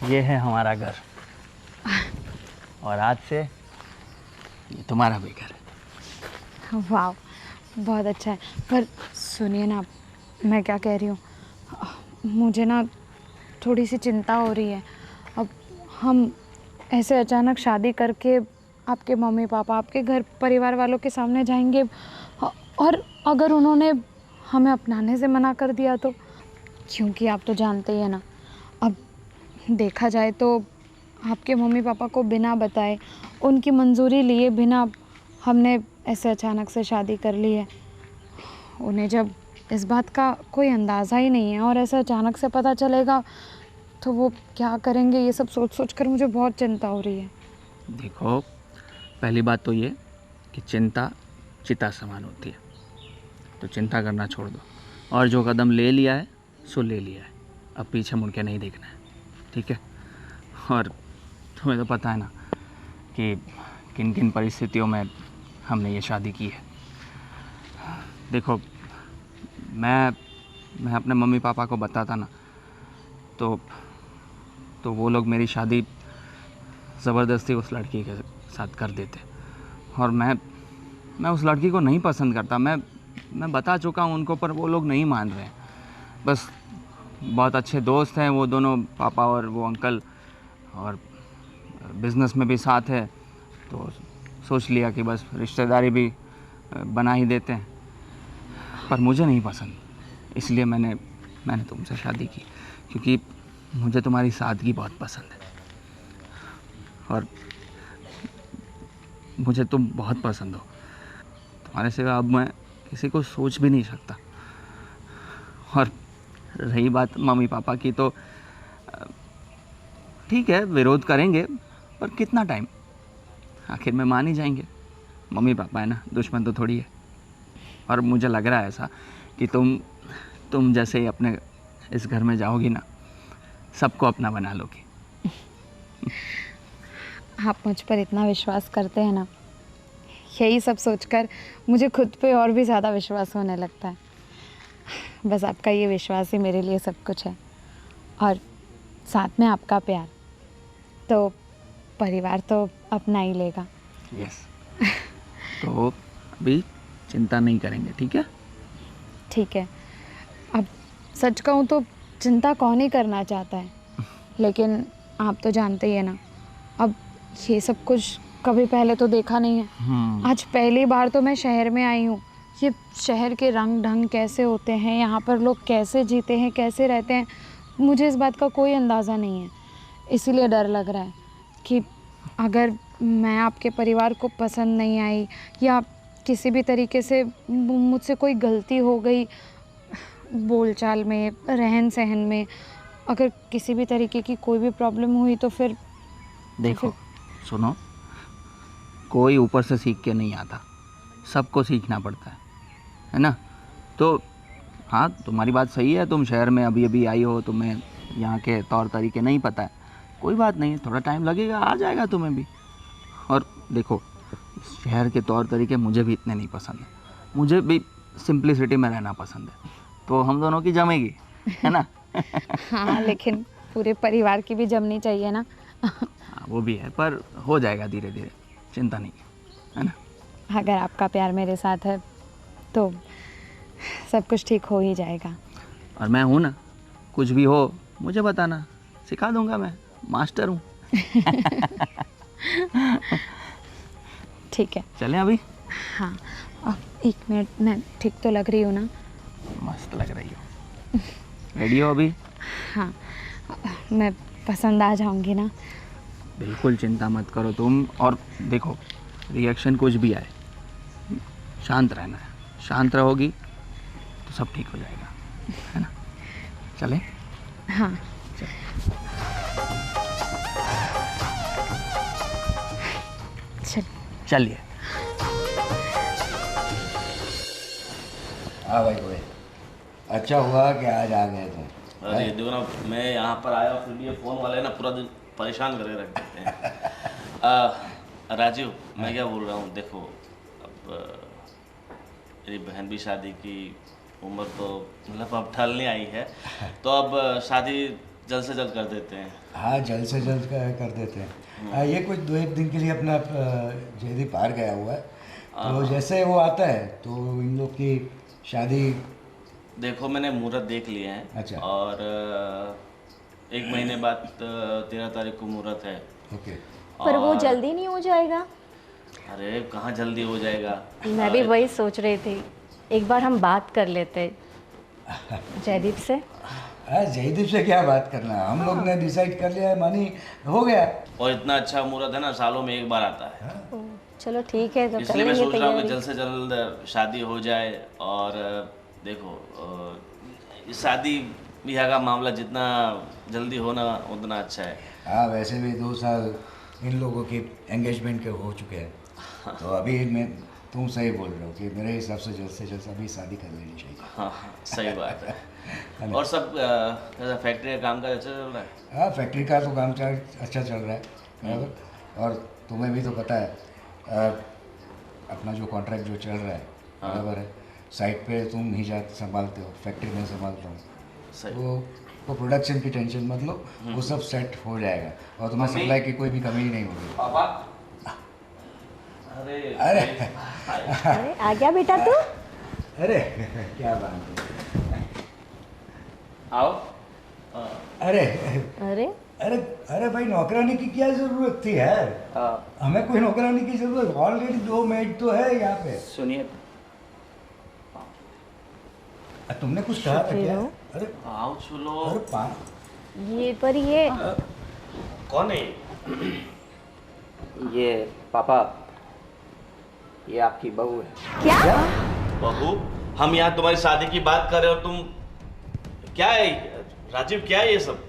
ये है हमारा घर और आज से ये तुम्हारा भी घर है। वाह, बहुत अच्छा है। पर सुनिए ना, मैं क्या कह रही हूँ, मुझे ना थोड़ी सी चिंता हो रही है। अब हम ऐसे अचानक शादी करके आपके मम्मी पापा, आपके घर परिवार वालों के सामने जाएंगे और अगर उन्होंने हमें अपनाने से मना कर दिया तो, क्योंकि आप तो जानते ही हैं ना, अब देखा जाए तो आपके मम्मी पापा को बिना बताए, उनकी मंजूरी लिए बिना हमने ऐसे अचानक से शादी कर ली है। उन्हें जब इस बात का कोई अंदाज़ा ही नहीं है और ऐसे अचानक से पता चलेगा तो वो क्या करेंगे, ये सब सोच सोच कर मुझे बहुत चिंता हो रही है। देखो, पहली बात तो ये कि चिंता चिता समान होती है, तो चिंता करना छोड़ दो और जो कदम ले लिया है सो ले लिया है, अब पीछे मुड़ के नहीं देखना है, ठीक है। और तुम्हें तो पता है ना कि किन किन परिस्थितियों में हमने ये शादी की है। देखो, मैं अपने मम्मी पापा को बताता ना तो वो लोग मेरी शादी ज़बरदस्ती उस लड़की के साथ कर देते और मैं उस लड़की को नहीं पसंद करता। मैं बता चुका हूँ उनको, पर वो लोग नहीं मान रहे हैं। बस बहुत अच्छे दोस्त हैं वो दोनों, पापा और वो अंकल, और बिज़नेस में भी साथ है, तो सोच लिया कि बस रिश्तेदारी भी बना ही देते हैं। पर मुझे नहीं पसंद, इसलिए मैंने तुमसे शादी की, क्योंकि मुझे तुम्हारी सादगी बहुत पसंद है और मुझे तुम बहुत पसंद हो। तुम्हारे सिवा अब मैं किसी को सोच भी नहीं सकता। और रही बात मम्मी पापा की, तो ठीक है, विरोध करेंगे, पर कितना टाइम, आखिर में मान ही जाएंगे। मम्मी पापा है ना, दुश्मन तो थोड़ी है। और मुझे लग रहा है ऐसा कि तुम जैसे ही अपने इस घर में जाओगी ना, सबको अपना बना लोगी। आप मुझ पर इतना विश्वास करते हैं ना, यही सब सोचकर मुझे खुद पे और भी ज़्यादा विश्वास होने लगता है। बस आपका ये विश्वास ही मेरे लिए सब कुछ है, और साथ में आपका प्यार, तो परिवार तो अपना ही लेगा। यस। तो अभी चिंता नहीं करेंगे, ठीक है? ठीक है। अब सच कहूँ तो चिंता कौन ही करना चाहता है, लेकिन आप तो जानते ही है ना, अब ये सब कुछ कभी पहले तो देखा नहीं है। आज पहली बार तो मैं शहर में आई हूँ। ये शहर के रंग ढंग कैसे होते हैं, यहाँ पर लोग कैसे जीते हैं, कैसे रहते हैं, मुझे इस बात का कोई अंदाज़ा नहीं है। इसीलिए डर लग रहा है कि अगर मैं आपके परिवार को पसंद नहीं आई या किसी भी तरीके से मुझसे कोई गलती हो गई, बोलचाल में, रहन सहन में, अगर किसी भी तरीके की कोई भी प्रॉब्लम हुई तो फिर देखो, सुनो, कोई ऊपर से सीख के नहीं आता, सबको सीखना पड़ता है ना? तो हाँ, तुम्हारी बात सही है, तुम शहर में अभी अभी आई हो, तुम्हें यहाँ के तौर तरीके नहीं पता है, कोई बात नहीं, थोड़ा टाइम लगेगा, आ जाएगा तुम्हें भी। और देखो, शहर के तौर तरीके मुझे भी इतने नहीं पसंद है, मुझे भी सिंप्लिसिटी में रहना पसंद है, तो हम दोनों की जमेगी, है ना? हाँ, लेकिन पूरे परिवार की भी जमनी चाहिए ना। हाँ, वो भी है, पर हो जाएगा धीरे धीरे, चिंता नहीं, है ना? अगर आपका प्यार मेरे साथ है तो सब कुछ ठीक हो ही जाएगा। और मैं हूँ ना, कुछ भी हो मुझे बताना, सिखा दूंगा, मैं मास्टर हूँ। ठीक है, चलें अभी? हाँ। अब 1 मिनट, मैं ठीक तो लग रही हूँ ना? मस्त लग रही हो। रेडी हो अभी? हाँ, मैं पसंद आ जाऊँगी ना? बिल्कुल चिंता मत करो तुम, और देखो, रिएक्शन कुछ भी आए, शांत रहना है, शांत रहोगी तो सब ठीक हो जाएगा, है ना? चलें? हाँ। चल। चलिए। हाँ भाई भाई, अच्छा हुआ कि आज आ गए तुम। अरे देखो ना, मैं यहाँ पर आया फिर भी ये फ़ोन वाले ना पूरा दिन परेशान करके रख देते हैं। राजीव, मैं क्या बोल रहा हूँ, देखो अब मेरी बहन भी शादी की उम्र तो मतलब अब ढलने आई है, तो अब शादी जल्द से जल्द कर देते हैं। हाँ जल्द से जल्द कर देते हैं। ये कुछ 2-1 दिन के लिए अपना जयदीप बाहर गया हुआ है, तो जैसे वो आता है तो इन लोग की शादी। देखो मैंने मुहूर्त देख लिए हैं। अच्छा। और 1 महीने बाद 13 तारीख को मुहूर्त है। ओके। पर वो और- जल्दी नहीं हो जाएगा? अरे कहाँ जल्दी हो जाएगा। मैं भी वही सोच रही थी, एक बार हम बात कर लेते जयदीप से। हाँ जयदीप से क्या बात करना, हम लोग ने डिसाइड कर लिया है, मानी हो गया। और इतना अच्छा मुहूर्त है ना, सालों में एक बार आता है। ओ, चलो ठीक है, तो इसलिए मैं करेंगे सोच रहा हूँ कि तैयारी। जल्द से जल्द शादी हो जाए। और देखो शादी ब्याह का मामला जितना जल्दी होना उतना अच्छा है। हाँ वैसे भी 2 साल इन लोगों की एंगेजमेंट के हो चुके हैं, तो अभी मैं तुम सही बोल रहे हो कि मेरे हिसाब से जल्द अभी शादी कर लेनी चाहिए। हाँ सही बात है। और सब फैक्ट्री का काम काज अच्छा चल रहा है? हाँ फैक्ट्री का तो काम अच्छा चल रहा है बराबर। और तुम्हें भी तो पता है अपना जो कॉन्ट्रैक्ट जो चल रहा है बराबर है, साइट पे तुम ही संभालते हो, फैक्ट्री में संभालता हूँ। सही। वो प्रोडक्शन की टेंशन मत लो, वो सब सेट हो जाएगा और तुम्हें सप्लाई की कोई भी कमी नहीं होगी। पापा अरे अरे अरे आ गया बेटा तू? अरे क्या बात है। आओ। अरे अरे अरे अरे भाई नौकरानी की क्या जरूरत थी यार, हमें कोई नौकरानी की जरूरत, ऑलरेडी 2 मेड तो है यहाँ पे। सुनिए, तुमने कुछ कहा था क्या? शुक्र अरे आओ चलो। अरे ये पर ये कौन है? ये पापा, ये आपकी बहू है। क्या? बहू? हम यहाँ तुम्हारी शादी की बात कर रहे हो, तुम क्या है राजीव, क्या है ये सब?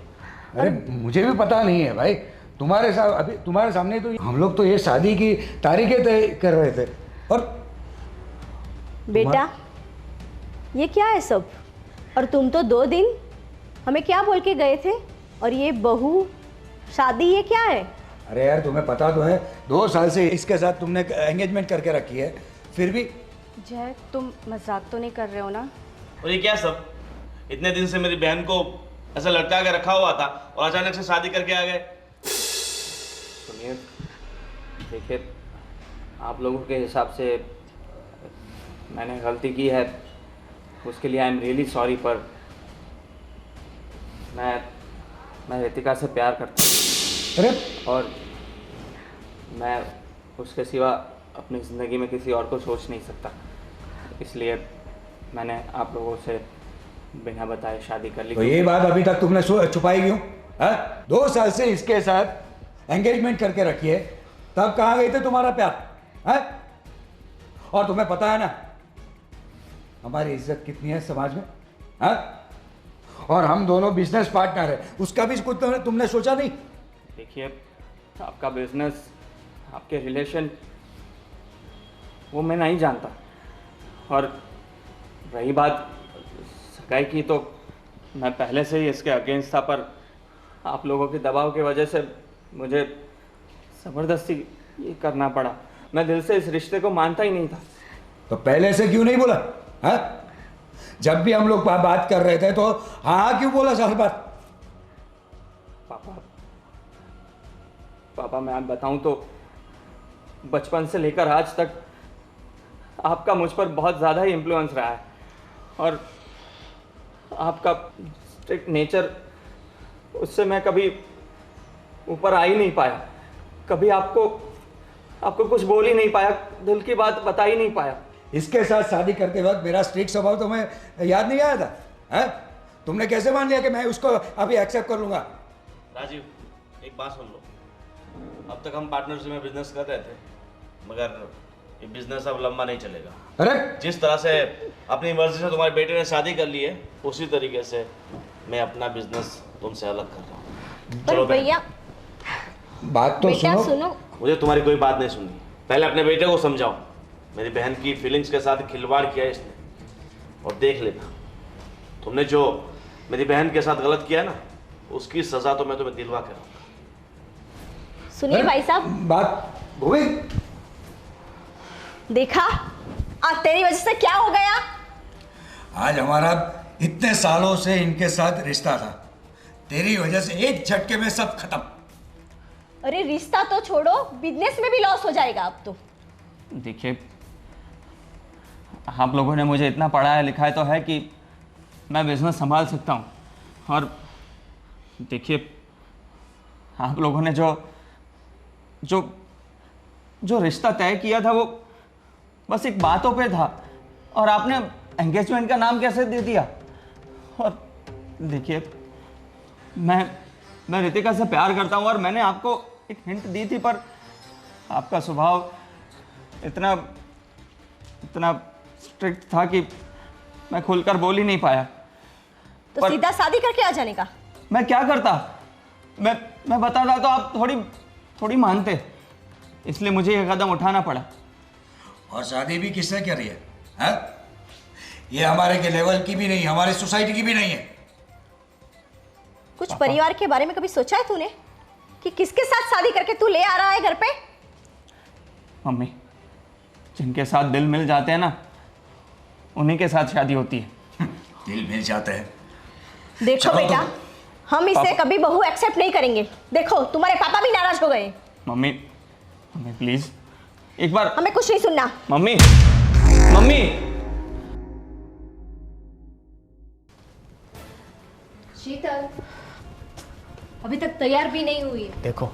अरे मुझे भी पता नहीं है भाई, तुम्हारे साथ अभी तुम्हारे सामने तो हम लोग तो ये शादी की तारीखें तय कर रहे थे। और बेटा ये क्या है सब? और तुम तो 2 दिन हमें क्या बोल के गए थे, और ये बहू शादी ये क्या है? अरे यार तुम्हें पता तो है 2 साल से इसके साथ तुमने एंगेजमेंट करके रखी है, फिर भी। जय तुम मजाक तो नहीं कर रहे हो ना? और ये क्या सब? इतने दिन से मेरी बहन को ऐसा लटका के रखा हुआ था और अचानक से शादी करके आ गए। सुनिए, देखिए आप लोगों के हिसाब से मैंने गलती की है, उसके लिए आई एम रियली सॉरी। पर मैं रितिका से प्यार करता हूँ अरे और मैं उसके सिवा अपनी ज़िंदगी में किसी और को सोच नहीं सकता, इसलिए मैंने आप लोगों से बिना बताए शादी कर ली। तो ये बात अभी तक तुमने छुपाई क्यों? हाँ 2 साल से इसके साथ एंगेजमेंट करके रखी है, तब कहाँ गए थे तुम्हारा प्यार? हाँ और तुम्हें पता है ना हमारी इज्जत कितनी है समाज में? हाँ और हम दोनों बिजनेस पार्टनर हैं, उसका भी कुछ तुमने सोचा नहीं? देखिए, आपका बिजनेस, आपके रिलेशन वो मैं नहीं जानता, और रही बात सगाई की तो मैं पहले से ही इसके अगेंस्ट था, पर आप लोगों के दबाव की वजह से मुझे ज़बरदस्ती ये करना पड़ा। मैं दिल से इस रिश्ते को मानता ही नहीं था। तो पहले से क्यों नहीं बोला? हाँ जब भी हम लोग बात कर रहे थे तो हाँ क्यों बोला साल बाद? पापा मैं आप बताऊं तो बचपन से लेकर आज तक आपका मुझ पर बहुत ज़्यादा ही इन्फ्लुएंस रहा है, और आपका स्ट्रिक्ट नेचर, उससे मैं कभी ऊपर आ ही नहीं पाया, कभी आपको कुछ बोल ही नहीं पाया, दिल की बात बता ही नहीं पाया। इसके साथ शादी करते वक्त मेरा स्ट्रिक्ट स्वभाव तुम्हें याद नहीं आया था? है तुमने कैसे मान लिया कि मैं उसको अभी एक्सेप्ट कर लूंगा? राजीव एक बात सुन लो, अब तक हम पार्टनरशिप में बिजनेस कर रहे थे, मगर ये बिजनेस अब लंबा नहीं चलेगा। अरे जिस तरह से अपनी मर्जी से तुम्हारे बेटे ने शादी कर ली है, उसी तरीके से मैं अपना बिजनेस तुमसे अलग कर रहा हूँ। पर भैया बात तो बेटा सुनो। सुनो, मुझे तुम्हारी कोई बात नहीं सुननी, पहले अपने बेटे को समझाओ। मेरी बहन की फीलिंग्स के साथ खिलवाड़ किया है इसने, और देख लेना तुमने जो मेरी बहन के साथ गलत किया ना, उसकी सजा तो मैं तुम्हें दिलवा के रहूंगा। सुनिए भाई साहब, बात भूमि, देखा आज तेरी वजह से क्या हो गया? आज हमारा इतने सालों से इनके साथ रिश्ता था, तेरी वजह से एक झटके में सब खत्म। अरे रिश्ता तो छोड़ो, बिजनेस में भी लॉस हो जाएगा अब तो। देखिए, आप लोगों ने मुझे इतना पढ़ाया लिखाया तो है कि मैं बिजनेस संभाल सकता हूँ। और देखिए, आप लोगों ने जो जो जो रिश्ता तय किया था वो बस एक बातों पे था, और आपने एंगेजमेंट का नाम कैसे दे दिया। और देखिए, मैं रितिका से प्यार करता हूँ, और मैंने आपको एक हिंट दी थी, पर आपका स्वभाव इतना इतना स्ट्रिक्ट था कि मैं खुलकर बोल ही नहीं पाया। तो पर सीधा शादी करके आ जाने का। मैं क्या करता, मैं बताता तो आप थोड़ी मानते, इसलिए मुझे यह कदम उठाना पड़ा। और शादी भी किससे करी है, हैं? ये हमारे के लेवल की भी नहीं, हमारे सोसाइटी की भी नहीं है। कुछ परिवार के बारे में कभी सोचा है तूने कि किसके साथ शादी करके तू ले आ रहा है घर पे? मम्मी, जिनके साथ दिल मिल जाते हैं ना, उन्हीं के साथ शादी होती है। दिल मिल जाते हैं। देखो चलो बेटा, तो। हम इसे कभी बहू एक्सेप्ट नहीं करेंगे। देखो तुम्हारे पापा भी नाराज हो गए। मम्मी प्लीज एक बार। हमें कुछ नहीं सुनना। मम्मी शीतल अभी तक तैयार भी नहीं हुई है। देखो,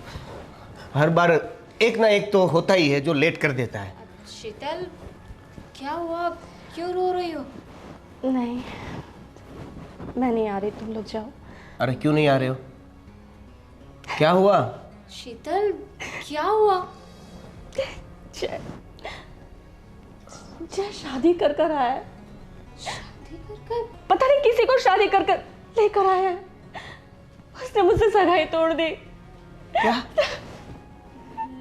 हर बार एक ना एक तो होता ही है जो लेट कर देता है। शीतल क्या हुआ, क्यों रो रही हो? नहीं, मैं नहीं आ रही, तुम लोग जाओ। अरे क्यों नहीं आ रहे हो? क्या हुआ? शीतल क्या हुआ? जय शादी कर कर आया है। शादी कर पता नहीं किसी को शादी कर कर लेकर आया है। उसने मुझसे सगाई तोड़ दी। क्या?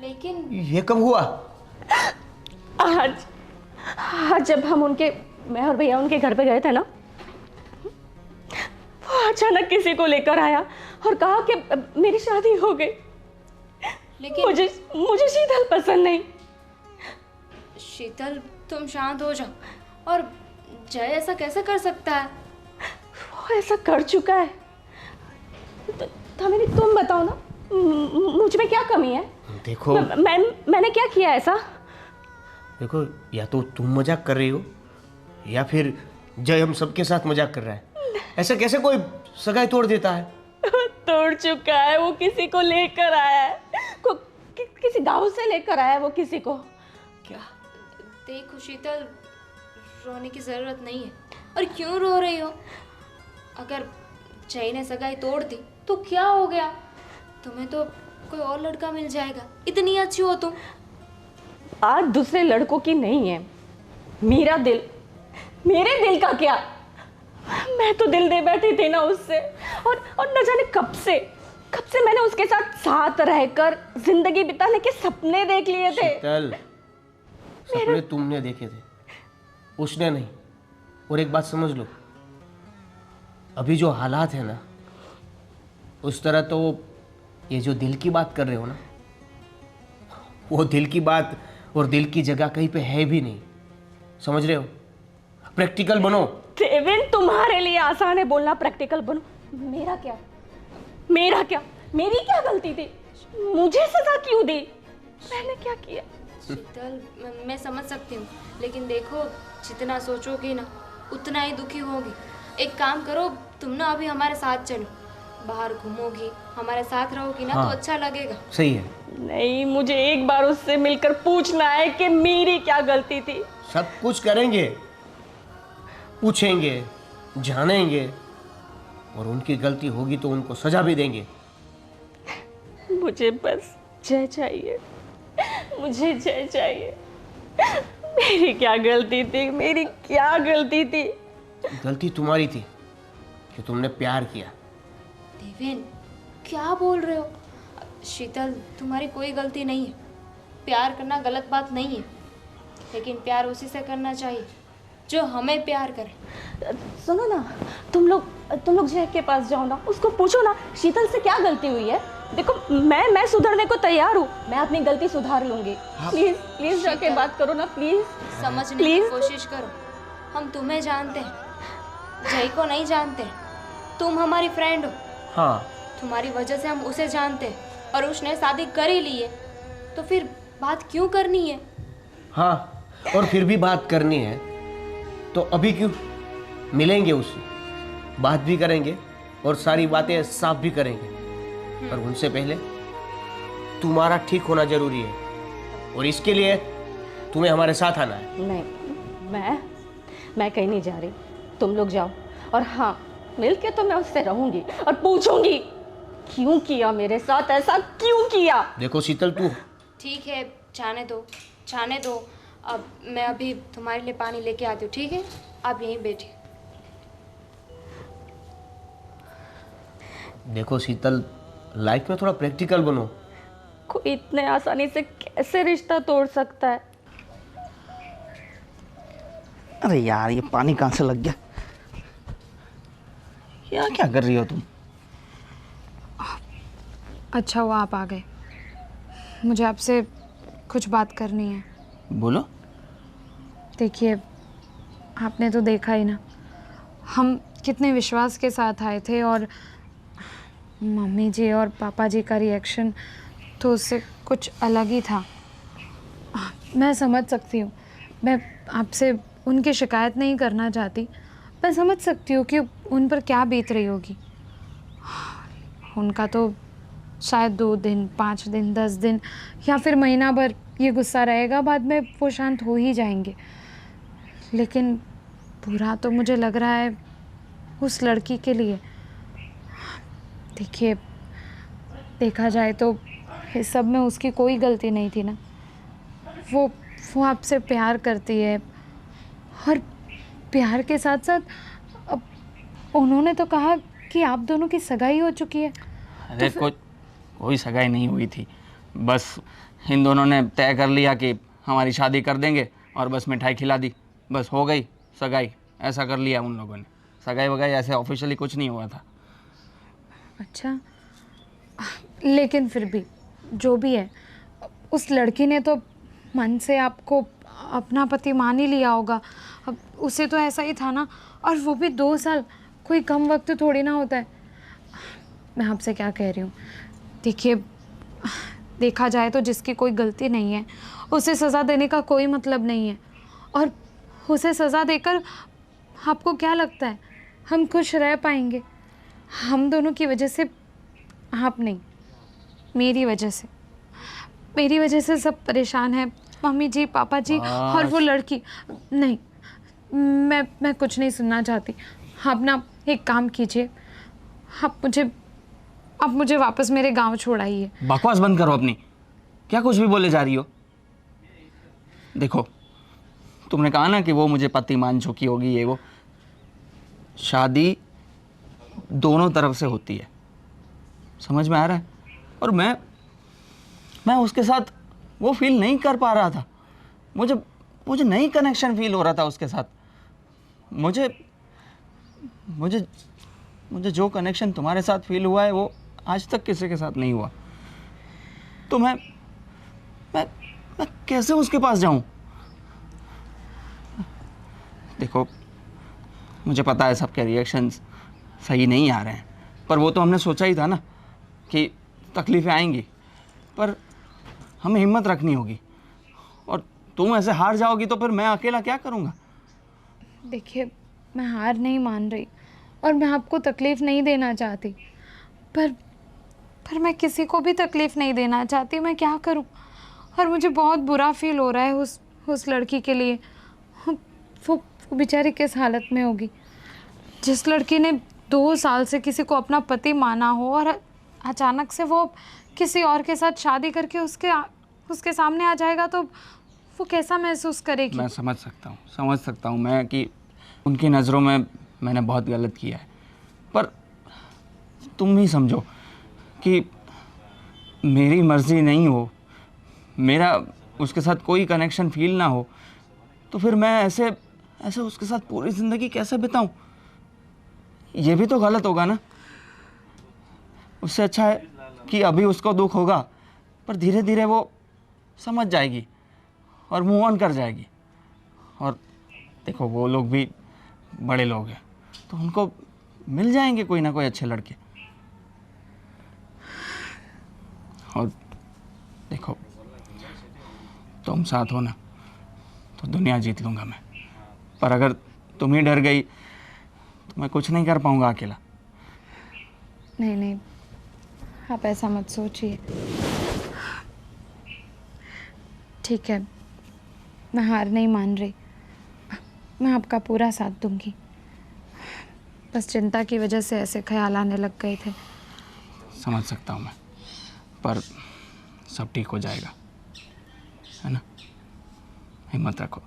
लेकिन ये कब हुआ? आज जब हम मैं और भैया उनके घर पे गए थे ना, वो अचानक किसी को लेकर आया और कहा कि मेरी शादी हो गई। लेकिन मुझे शीतल पसंद नहीं। शीतल तुम शांत हो जाओ। और जय ऐसा कैसे कर सकता है? वो ऐसा कर चुका है। धमिनी तुम बताओ ना, मुझ में क्या कमी है? देखो मैंने क्या किया ऐसा? देखो, या तो तुम मजाक कर रही हो या फिर जय हम सबके साथ मजाक कर रहा है। ऐसा कैसे कोई सगाई तोड़ देता है? तोड़ चुका है। वो किसी को लेकर आया है। किसी गांव से लेकर आया है वो किसी को। क्या? देखो शीतल, रोने की जरूरत नहीं है। और क्यों रो रही हो? अगर जय ने सगाई तोड़ दी तो क्या हो गया? तुम्हें तो कोई और लड़का मिल जाएगा। इतनी अच्छी हो तुम। आज दूसरे लड़कों की नहीं है मेरा दिल। मेरे दिल का क्या? मैं तो दिल दे बैठी थी ना उससे। और न जाने कब से मैंने उसके साथ रहकर जिंदगी बिताने के सपने देख लिए थे। शीतल, सपने तुमने देखे थे, उसने नहीं। और एक बात समझ लो, अभी जो हालात है ना, उस तरह तो ये जो दिल की बात कर रहे हो ना, वो दिल की बात और दिल की जगह कहीं पे है भी नहीं। समझ रहे हो? प्रैक्टिकल बनो। देवेन, तुम्हारे लिए आसान है बोलना प्रैक्टिकल बनो। मेरा क्या? मेरी क्या गलती थी? मुझे सजा क्यों दी? मैंने क्या किया? शीतल मैं समझ सकती हूँ, लेकिन देखो जितना सोचोगी ना उतना ही दुखी होगी। एक काम करो, तुम ना अभी हमारे साथ चलो, बाहर घूमोगी, हमारे साथ रहोगी ना। हाँ, तो अच्छा लगेगा। सही है। नहीं, मुझे एक बार उससे मिलकर पूछना है कि मेरी क्या गलती थी। सब कुछ करेंगे, पूछेंगे, जानेंगे, और उनकी गलती होगी तो उनको सजा भी देंगे। मुझे बस जय चाहिए। मुझे जय चाहिए। मेरी क्या गलती थी? गलती तुम्हारी थी कि तुमने प्यार किया। देवेन क्या बोल रहे हो? शीतल तुम्हारी कोई गलती नहीं है। प्यार करना गलत बात नहीं है, लेकिन प्यार उसी से करना चाहिए जो हमें प्यार करे। सुनो ना, तुम लोग जय के पास जाओ ना, उसको पूछो ना शीतल से क्या गलती हुई है। देखो, मैं सुधरने को तैयार हूँ। मैं अपनी गलती सुधार लूंगी। प्लीज जाके बात करो ना, प्लीज। समझने की कोशिश करो। हम तुम्हें जानते हैं, जय को नहीं जानते। तुम हमारी फ्रेंड हो, हाँ, तुम्हारी वजह से हम उसे जानते हैं और उसने शादी कर ही ली है, तो फिर बात क्यों करनी है? हाँ, और फिर भी बात करनी है तो अभी क्यों? मिलेंगे उससे, बात भी करेंगे और सारी बातें साफ भी करेंगे, पर उनसे पहले तुम्हारा ठीक होना जरूरी है और इसके लिए तुम्हें हमारे साथ आना है। नहीं, मैं कहीं नहीं जा रही, तुम लोग जाओ। और हाँ, मिलके तो मैं उससे रहूंगी और पूछूंगी क्यों किया मेरे साथ ऐसा, क्यों किया। देखो शीतल, तू ठीक है, जाने दो। अब मैं अभी तुम्हारे लिए पानी लेके आती हूँ, ठीक है? आप यहीं बैठिए। देखो शीतल, लाइफ में थोड़ा प्रैक्टिकल बनो। कोई इतने आसानी से कैसे रिश्ता तोड़ सकता है? अरे यार, ये पानी कहाँ से लग गया? यहाँ क्या कर रही हो तुम? अच्छा हुआ आप आ गए, मुझे आपसे कुछ बात करनी है। बोलो। देखिए, आपने तो देखा ही ना, हम कितने विश्वास के साथ आए थे और मम्मी जी और पापा जी का रिएक्शन तो उससे कुछ अलग ही था। मैं समझ सकती हूँ, मैं आपसे उनकी शिकायत नहीं करना चाहती, मैं समझ सकती हूँ कि उन पर क्या बीत रही होगी। उनका तो शायद 2 दिन, 5 दिन, 10 दिन या फिर महीना भर ये गुस्सा रहेगा, बाद में वो शांत हो ही जाएंगे। लेकिन बुरा तो मुझे लग रहा है उस लड़की के लिए। देखिए, देखा जाए तो इस सब में उसकी कोई गलती नहीं थी ना। वो आपसे प्यार करती है और प्यार के साथ साथ अब उन्होंने तो कहा कि आप दोनों की सगाई हो चुकी है। अरे कोई सगाई नहीं हुई थी, बस इन दोनों ने तय कर लिया कि हमारी शादी कर देंगे और बस मिठाई खिला दी, बस हो गई सगाई। ऐसा कर लिया उन लोगों ने। सगाई वगाई ऐसे ऑफिशियली कुछ नहीं हुआ था। अच्छा, लेकिन फिर भी जो भी है, उस लड़की ने तो मन से आपको अपना पति मान ही लिया होगा। अब उसे तो ऐसा ही था ना, और वो भी 2 साल, कोई कम वक्त थोड़ी ना होता है। मैं आपसे क्या कह रही हूँ, देखिए, देखा जाए तो जिसकी कोई गलती नहीं है उसे सज़ा देने का कोई मतलब नहीं है। और उसे सज़ा देकर आपको क्या लगता है हम खुश रह पाएंगे? हम दोनों की वजह से, आप नहीं, मेरी वजह से सब परेशान हैं, मम्मी जी, पापा जी और वो लड़की। नहीं, मैं कुछ नहीं सुनना चाहती। आप ना एक काम कीजिए, आप मुझे वापस मेरे गांव छोड़ आइए। बकवास बंद करो अपनी, क्या कुछ भी बोले जा रही हो? देखो, तुमने कहा ना कि वो मुझे पति मान चुकी होगी, ये वो। शादी दोनों तरफ से होती है, समझ में आ रहा है? और मैं उसके साथ वो फील नहीं कर पा रहा था। मुझे नहीं कनेक्शन फील हो रहा था उसके साथ। मुझे जो कनेक्शन तुम्हारे साथ फील हुआ है वो आज तक किसी के साथ नहीं हुआ। तो मैं कैसे उसके पास जाऊं? देखो, मुझे पता है सबके रिएक्शंस सही नहीं आ रहे हैं, पर वो तो हमने सोचा ही था ना कि तकलीफ़ें आएंगी, पर हमें हिम्मत रखनी होगी। और तुम ऐसे हार जाओगी तो फिर मैं अकेला क्या करूँगा? देखिए, मैं हार नहीं मान रही और मैं आपको तकलीफ़ नहीं देना चाहती, पर मैं किसी को भी तकलीफ़ नहीं देना चाहती। मैं क्या करूं? और मुझे बहुत बुरा फील हो रहा है उस लड़की के लिए। वो बेचारी किस हालत में होगी, जिस लड़की ने 2 साल से किसी को अपना पति माना हो और अचानक से वो किसी और के साथ शादी करके उसके सामने आ जाएगा, तो वो कैसा महसूस करेगी? मैं समझ सकता हूँ मैं कि उनकी नज़रों में मैंने बहुत गलत किया है, पर तुम ही समझो कि मेरी मर्ज़ी नहीं हो, मेरा उसके साथ कोई कनेक्शन फील ना हो, तो फिर मैं ऐसे उसके साथ पूरी ज़िंदगी कैसे बिताऊं? ये भी तो गलत होगा ना। उससे अच्छा है कि अभी उसको दुख होगा, पर धीरे धीरे वो समझ जाएगी और मूव ऑन कर जाएगी। और देखो, वो लोग भी बड़े लोग हैं, तो उनको मिल जाएंगे कोई ना कोई अच्छे लड़के। और देखो, तुम साथ हो ना तो दुनिया जीत लूँगा मैं, पर अगर तुम ही डर गई तो मैं कुछ नहीं कर पाऊँगा अकेला। नहीं नहीं, आप ऐसा मत सोचिए। ठीक है, मैं हार नहीं मान रही, मैं आपका पूरा साथ दूंगी। बस चिंता की वजह से ऐसे ख्याल आने लग गए थे। समझ सकता हूँ मैं, पर सब ठीक हो जाएगा, है ना? हिम्मत रखो।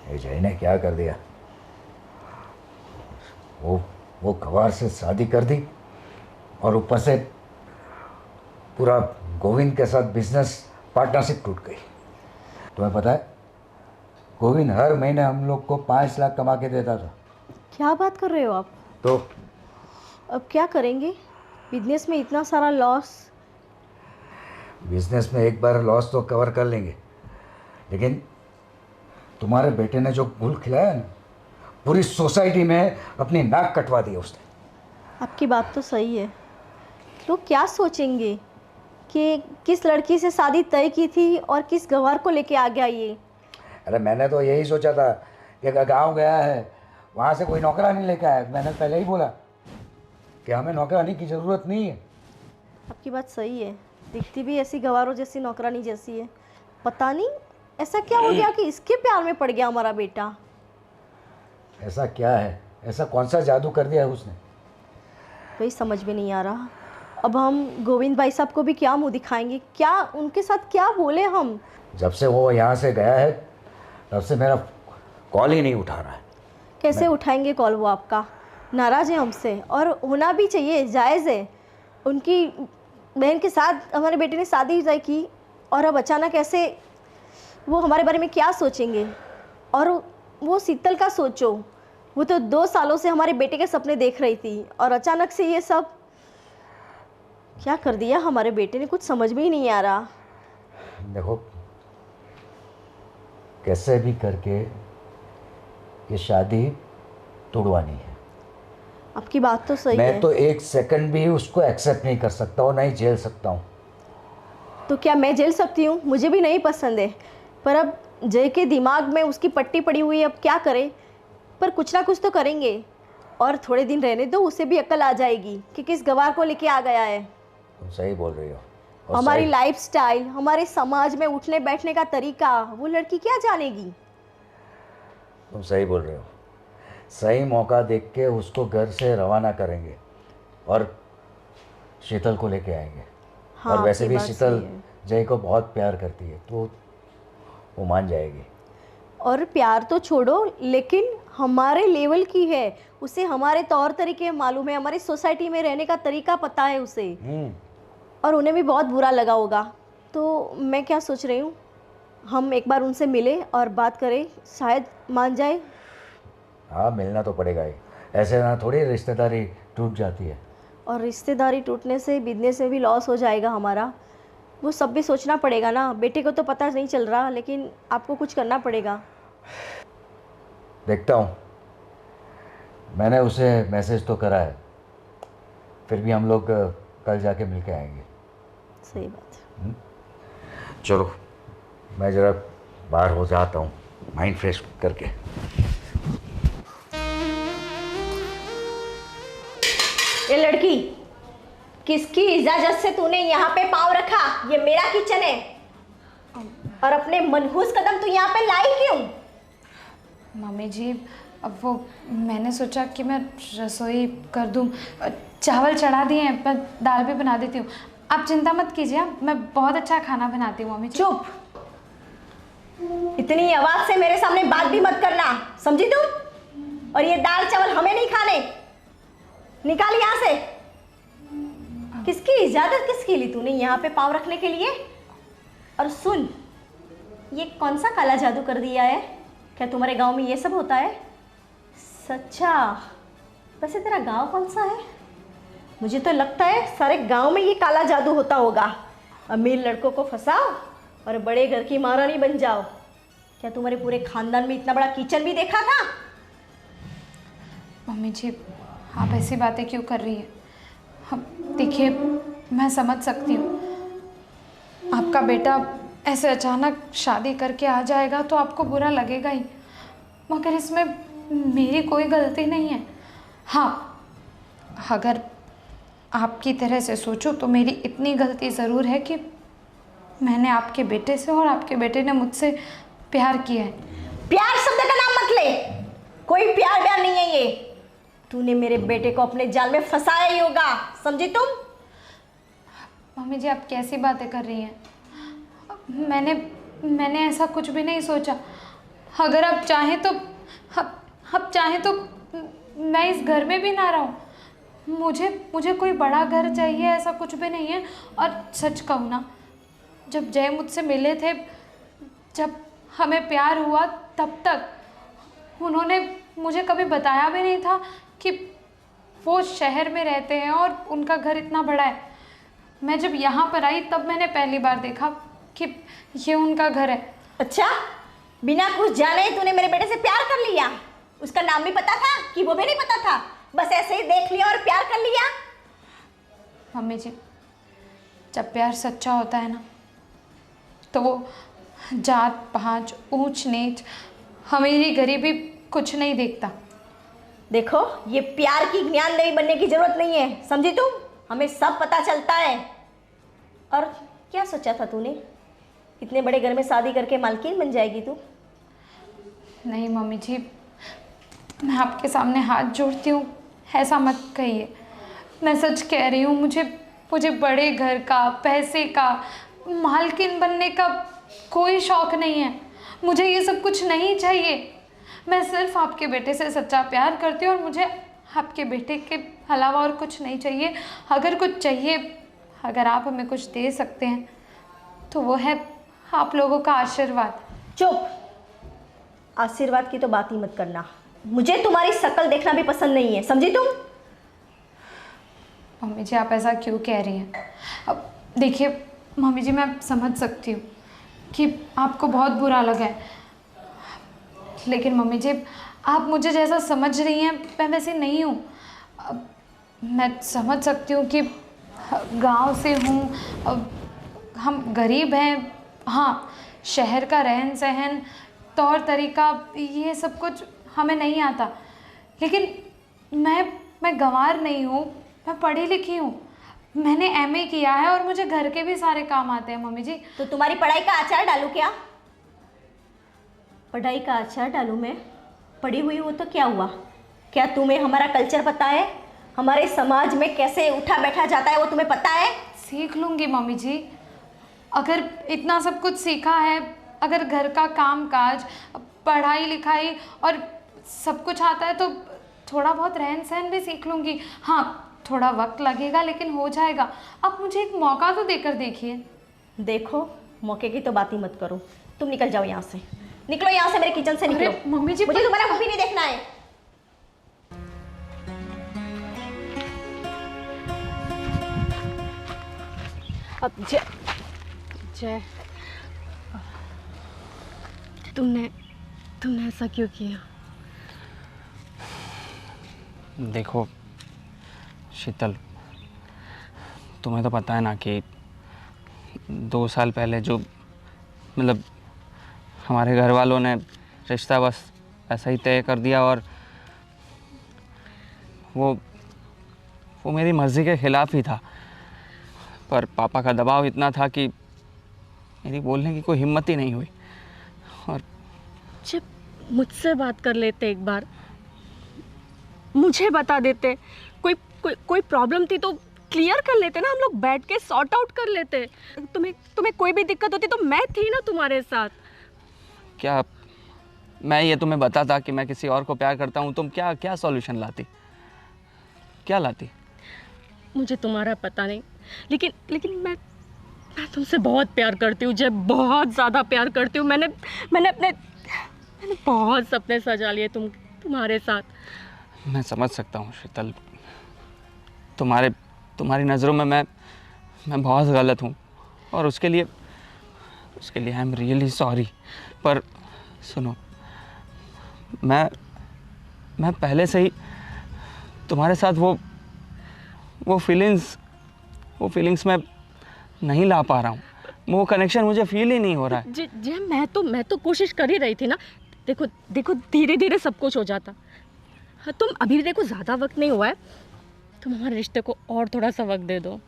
ये जय ने क्या कर दिया? वो गवार से शादी कर दी और ऊपर से पूरा गोविंद के साथ बिजनेस पार्टनरशिप टूट गई। तुम्हें पता है, गोविंद हर महीने हम लोग को 5 लाख कमा के देता था। क्या बात कर रहे हो आप? तो अब क्या करेंगे? बिजनेस में इतना सारा लॉस। बिजनेस में एक बार लॉस तो कवर कर लेंगे, लेकिन तुम्हारे बेटे ने जो गुल खिलाया ना, पूरी सोसाइटी में अपनी नाक कटवा दी उसने। आपकी बात तो सही है। लोग क्या सोचेंगे कि किस लड़की से शादी तय की थी और किस गवार को लेके आ गया ये। अरे मैंने तो यही सोचा था कि गाँव गया है, वहाँ से कोई नौकरानी लेके आया। मैंने पहले ही बोला कि हमें नौकरानी की ज़रूरत नहीं है। आपकी बात सही है, दिखती भी ऐसी गवारों जैसी, नौकरानी जैसी है। पता नहीं ऐसा क्या हो गया कि इसके प्यार में पड़ गया हमारा बेटा। ऐसा क्या है? ऐसा कौन सा जादू कर दिया है उसने? वही समझ में नहीं आ रहा। अब हम गोविंद भाई साहब को भी क्या मुंह दिखाएंगे? क्या उनके साथ क्या बोले हम? जब से वो यहाँ से गया है तब से मेरा कॉल ही नहीं उठा रहा है। कैसे उठाएंगे कॉल? वो आपका नाराज़ है हमसे, और होना भी चाहिए, जायज़ है। उनकी बहन के साथ हमारे बेटे ने शादी तय की और अब अचानक ऐसे वो हमारे बारे में क्या सोचेंगे? और वो शीतल का सोचो, वो तो 2 सालों से हमारे बेटे के सपने देख रही थी और अचानक से ये सब क्या कर दिया हमारे बेटे ने, कुछ समझ में ही नहीं आ रहा। देखो, कैसे भी करके ये शादी तोड़वानी है। आपकी बात तो सही है। मैं तो 1 सेकंड भी उसको एक्सेप्ट नहीं कर सकता हूँ, नहीं झेल सकता हूँ। तो क्या मैं झेल सकती हूँ? मुझे भी नहीं पसंद है, पर अब जय के दिमाग में उसकी पट्टी पड़ी हुई है, अब क्या करें? पर कुछ ना कुछ तो करेंगे, और थोड़े दिन रहने दो, उसे भी अक्ल आ जाएगी कि किस गवार को लेके आ गया है। तुम सही बोल रही हो। और हमारी सही- लाइफस्टाइल, हमारे समाज में उठने बैठने का तरीका वो लड़की क्या जानेगी? तुम सही बोल रहे हो। सही मौका देख के उसको घर से रवाना करेंगे और शीतल को लेके आएंगे। हाँ, और वैसे आपकी भी बात शीतल सही है। जय को बहुत प्यार करती है, तो वो मान जाएगी। और प्यार तो छोड़ो, लेकिन हमारे लेवल की है, उसे हमारे तौर तरीके मालूम है, हमारी सोसाइटी में रहने का तरीका पता है उसे, और उन्हें भी बहुत बुरा लगा होगा। तो मैं क्या सोच रही हूँ, हम एक बार उनसे मिले और बात करें, शायद मान जाए। हाँ, मिलना तो पड़ेगा ही, ऐसे ना थोड़ी रिश्तेदारी टूट जाती है। और रिश्तेदारी टूटने से बिजनेस में भी लॉस हो जाएगा हमारा, वो सब भी सोचना पड़ेगा ना। बेटे को तो पता नहीं चल रहा, लेकिन आपको कुछ करना पड़ेगा। देखता हूँ, मैंने उसे मैसेज तो करा है, फिर भी हम लोग कल जाके मिल के आएंगे। सही बात है। चलो, मैं ज़रा बाहर हो जाता हूँ माइंड फ्रेश करके। ये लड़की, किसकी इजाजत से तूने यहाँ पे पाँव रखा? ये मेरा किचन है, और अपने मनहूस कदम तू यहाँ पे लाई क्यों? मम्मी जी, अब वो मैंने सोचा कि मैं रसोई कर दूं। चावल चढ़ा दिए हैं, मैं दाल भी बना देती हूँ। आप चिंता मत कीजिए, मैं बहुत अच्छा खाना बनाती हूँ मम्मी जी। चुप, इतनी आवाज से मेरे सामने बात भी मत करना, समझी तुम? और ये दाल चावल हमें नहीं खाने, निकाल यहाँ से। किसकी इजाजत किसकी ली तूने यहाँ पे पाँव रखने के लिए? और सुन, ये कौन सा काला जादू कर दिया है? क्या तुम्हारे गांव में ये सब होता है? सच्चा? वैसे तेरा गांव कौन सा है? मुझे तो लगता है सारे गांव में ये काला जादू होता होगा। अमीर लड़कों को फंसाओ और बड़े घर की महारानी बन जाओ। क्या तुम्हारे पूरे खानदान में इतना बड़ा किचन भी देखा था? मम्मी जी, आप ऐसी बातें क्यों कर रही है? अब देखिए, मैं समझ सकती हूँ, आपका बेटा ऐसे अचानक शादी करके आ जाएगा तो आपको बुरा लगेगा ही, मगर इसमें मेरी कोई गलती नहीं है। हाँ, अगर आपकी तरह से सोचो तो मेरी इतनी गलती ज़रूर है कि मैंने आपके बेटे से और आपके बेटे ने मुझसे प्यार किया है। प्यार शब्द का नाम मत ले, कोई प्यार व्यार नहीं है ये। तूने मेरे बेटे को अपने जाल में फंसाया ही होगा, समझी तुम? मम्मी जी, आप कैसी बातें कर रही हैं? मैंने ऐसा कुछ भी नहीं सोचा। अगर आप चाहें तो आप चाहें तो मैं इस घर में भी ना रहूं। मुझे कोई बड़ा घर चाहिए ऐसा कुछ भी नहीं है। और सच कहूँ ना, जब जय मुझसे मिले थे, जब हमें प्यार हुआ, तब तक उन्होंने मुझे कभी बताया भी नहीं था कि वो शहर में रहते हैं और उनका घर इतना बड़ा है। मैं जब यहाँ पर आई तब मैंने पहली बार देखा कि ये उनका घर है। अच्छा, बिना कुछ जाने तूने मेरे बेटे से प्यार कर लिया? उसका नाम भी पता था कि वो भी नहीं पता था? बस ऐसे ही देख लिया और प्यार कर लिया? मम्मी जी, जब प्यार सच्चा होता है ना, तो वो जात पात, ऊंच नीच, अमीरी गरीबी कुछ नहीं देखता। देखो, ये प्यार की ज्ञान नहीं बनने की जरूरत नहीं है, समझी तुम? हमें सब पता चलता है। और क्या सोचा था तूने? इतने बड़े घर में शादी करके मालकिन बन जाएगी तू? नहीं मम्मी जी, मैं आपके सामने हाथ जोड़ती हूँ, ऐसा मत कहिए। मैं सच कह रही हूँ, मुझे बड़े घर का, पैसे का, मालकिन बनने का कोई शौक़ नहीं है। मुझे ये सब कुछ नहीं चाहिए। मैं सिर्फ आपके बेटे से सच्चा प्यार करती हूँ और मुझे आपके बेटे के अलावा और कुछ नहीं चाहिए। अगर कुछ चाहिए, अगर आप हमें कुछ दे सकते हैं तो वो है आप लोगों का आशीर्वाद। चुप, आशीर्वाद की तो बात ही मत करना। मुझे तुम्हारी शक्ल देखना भी पसंद नहीं है, समझी तुम? मम्मी जी, आप ऐसा क्यों कह रही हैं? अब देखिए मम्मी जी, मैं समझ सकती हूँ कि आपको बहुत बुरा लगा है, लेकिन मम्मी जी, आप मुझे जैसा समझ रही हैं मैं वैसे नहीं हूँ। मैं समझ सकती हूँ कि गांव से हूँ, हम गरीब हैं। हाँ, शहर का रहन सहन, तौर तरीका, ये सब कुछ हमें नहीं आता, लेकिन मैं गंवार नहीं हूँ, मैं पढ़ी लिखी हूँ। मैंने एमए किया है और मुझे घर के भी सारे काम आते हैं मम्मी जी। तो तुम्हारी पढ़ाई का अचार डालूं क्या? पढ़ाई का अचार डालूं मैं? पढ़ी हुई हो तो क्या हुआ? क्या तुम्हें हमारा कल्चर पता है? हमारे समाज में कैसे उठा बैठा जाता है वो तुम्हें पता है? सीख लूँगी मम्मी जी। अगर इतना सब कुछ सीखा है, अगर घर का काम काज, पढ़ाई लिखाई और सब कुछ आता है, तो थोड़ा बहुत रहन सहन भी सीख लूँगी। हाँ, थोड़ा वक्त लगेगा लेकिन हो जाएगा। आप मुझे एक मौका तो देकर देखिए। देखो, मौके की तो बात ही मत करो। तुम निकल जाओ यहाँ से, निकलो यहाँ से, मेरे किचन से निकलो। मम्मी जी, मुझे तुम्हारा मुंह भी नहीं देखना है। अब जय, तुमने ऐसा क्यों किया? देखो शीतल, तुम्हें तो पता है ना कि 2 साल पहले जो मतलब हमारे घर वालों ने रिश्ता बस ऐसा ही तय कर दिया, और वो मेरी मर्ज़ी के ख़िलाफ़ ही था। पर पापा का दबाव इतना था कि मेरी बोलने की कोई हिम्मत ही नहीं हुई। और जब मुझसे बात कर लेते, एक बार मुझे बता देते, कोई प्रॉब्लम थी तो क्लियर कर लेते ना, हम लोग बैठ के सॉर्ट आउट कर लेते। तुम्हें कोई भी दिक्कत होती तो मैं थी ना तुम्हारे साथ। क्या मैं ये तुम्हें बताता कि मैं किसी और को प्यार करता हूँ, तुम क्या सॉल्यूशन लाती, क्या लाती? मुझे तुम्हारा पता नहीं, लेकिन मैं तुमसे बहुत प्यार करती हूँ जब, बहुत ज़्यादा प्यार करती हूँ। मैंने बहुत सपने सजा लिए तुम्हारे साथ। मैं समझ सकता हूँ शीतल, तुम्हारी नज़रों में मैं बहुत गलत हूँ, और उसके लिए आई एम रियली सॉरी। पर सुनो, मैं पहले से ही तुम्हारे साथ वो फीलिंग्स वो फीलिंग्स मैं नहीं ला पा रहा हूँ, वो कनेक्शन मुझे फील ही नहीं हो रहा है। जी जी, मैं तो कोशिश कर ही रही थी ना। देखो देखो, धीरे धीरे सब कुछ हो जाता। हाँ, तुम अभी भी देखो, ज़्यादा वक्त नहीं हुआ है, तुम हमारे रिश्ते को और थोड़ा सा वक्त दे दो,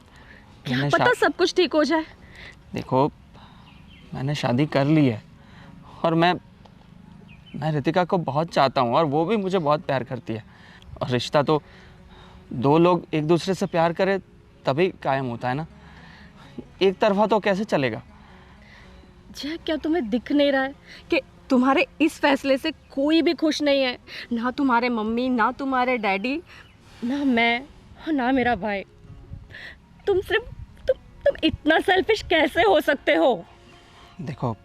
क्या मैंने पता सब कुछ ठीक हो जाए। देखो, मैंने शादी कर ली है और मैं रितिका को बहुत चाहता हूँ और वो भी मुझे बहुत प्यार करती है। और रिश्ता तो दो लोग एक दूसरे से प्यार करें तभी कायम होता है ना, एक तरफा तो कैसे चलेगा। जय, क्या तुम्हें दिख नहीं रहा है कि तुम्हारे इस फैसले से कोई भी खुश नहीं है? ना तुम्हारे मम्मी, ना तुम्हारे डैडी, ना मैं और ना मेरा भाई। तुम इतना सेल्फिश कैसे हो सकते हो? देखो,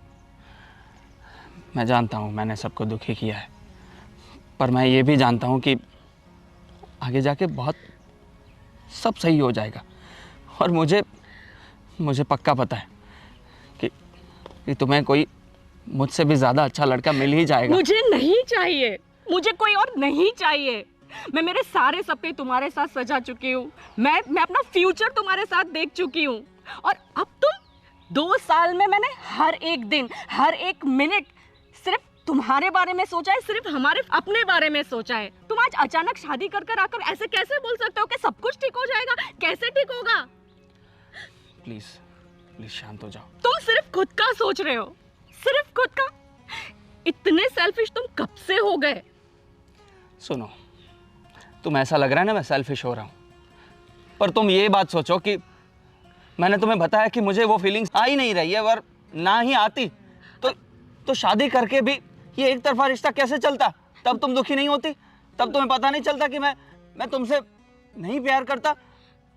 मैं जानता हूँ मैंने सबको दुखी किया है, पर मैं ये भी जानता हूँ कि आगे जाके बहुत सब सही हो जाएगा। और मुझे पक्का पता है कि तुम्हें कोई मुझसे भी ज़्यादा अच्छा लड़का मिल ही जाएगा। मुझे नहीं चाहिए, मुझे कोई और नहीं चाहिए। मैं मेरे सारे सपने तुम्हारे साथ सजा चुकी हूँ, मैं अपना फ्यूचर तुम्हारे साथ देख चुकी हूँ। और अब तुम 2 साल में मैंने हर एक दिन, हर एक मिनट सिर्फ तुम्हारे बारे में सोचा है, सिर्फ हमारे अपने बारे में सोचा है। तुम आज अचानक शादी कर आकर ऐसे कैसे बोल सकते हो कि सब कुछ ठीक हो जाएगा? कैसे ठीक होगा? प्लीज शांत हो जाओ। तुम सिर्फ खुद का सोच रहे हो, सिर्फ खुद का। इतने सेल्फिश तुम कब से हो गए? सुनो, तुम ऐसा लग रहा है ना मैं सेल्फिश हो रहा हूँ, पर तुम ये बात सोचो कि मैंने तुम्हें बताया कि मुझे वो फीलिंग्स आ ही नहीं रही है, और ना ही आती तो शादी करके भी ये एक तरफा रिश्ता कैसे चलता? तब तुम दुखी नहीं होती? तब तुम्हें पता नहीं चलता कि मैं तुमसे नहीं प्यार करता?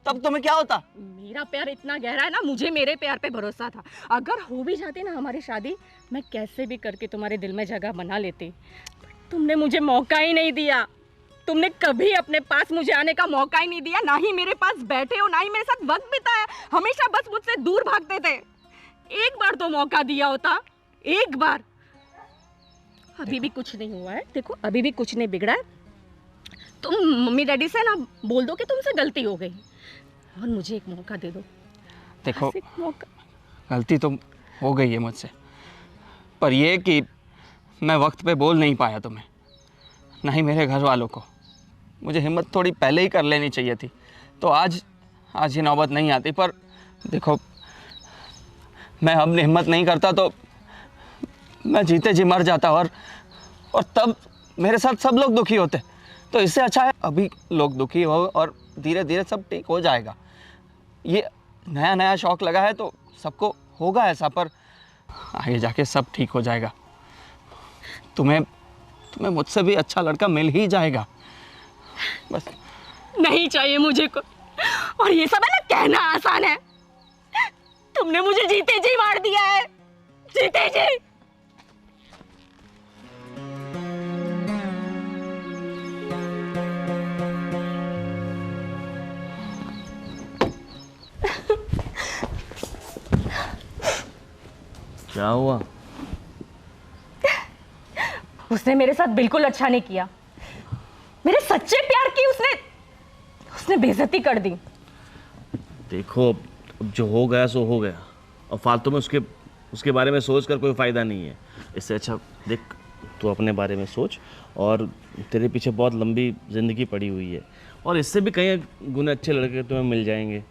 तब तुम्हें क्या होता? मेरा प्यार इतना गहरा है ना, मुझे मेरे प्यार पे भरोसा था। अगर हो भी जाती ना हमारी शादी, मैं कैसे भी करके तुम्हारे दिल में जगह बना लेती। तुमने मुझे मौका ही नहीं दिया, तुमने कभी अपने पास मुझे आने का मौका ही नहीं दिया, ना ही मेरे पास बैठे हो, ना ही मेरे साथ वक्त बिताया। हमेशा बस मुझसे दूर भागते थे। एक बार तो मौका दिया होता, एक बार। अभी भी कुछ नहीं हुआ है, देखो अभी भी कुछ नहीं बिगड़ा है। तुम मम्मी डैडी से ना बोल दो कि तुमसे गलती हो गई और मुझे एक मौका दे दो। देखो, बस एक मौका। गलती तो हो गई है मुझसे, पर ये कि मैं वक्त पे बोल नहीं पाया तुम्हें, ना ही मेरे घर वालों को। मुझे हिम्मत थोड़ी पहले ही कर लेनी चाहिए थी, तो आज ये नौबत नहीं आती। पर देखो, मैं अब हिम्मत नहीं करता तो मैं जीते जी मर जाता, और तब मेरे साथ सब लोग दुखी होते। तो इससे अच्छा है अभी लोग दुखी हो और धीरे धीरे सब ठीक हो जाएगा। ये नया शौक लगा है तो सबको होगा ऐसा, पर आगे जाके सब ठीक हो जाएगा। तुम्हें मुझसे भी अच्छा लड़का मिल ही जाएगा। बस नहीं चाहिए मुझे को। और ये सब है ना, कहना आसान है। तुमने मुझे जीते जी मार दिया है, जीते जी। क्या हुआ? उसने मेरे साथ बिल्कुल अच्छा नहीं किया। मेरे सच्चे प्यार की उसने बेइज्जती कर दी। देखो, अब जो हो गया सो हो गया, और फालतू में उसके बारे में सोच कर कोई फ़ायदा नहीं है। इससे अच्छा देख, तू अपने बारे में सोच, और तेरे पीछे बहुत लंबी ज़िंदगी पड़ी हुई है, और इससे भी कई गुने अच्छे लड़के तुम्हें मिल जाएंगे।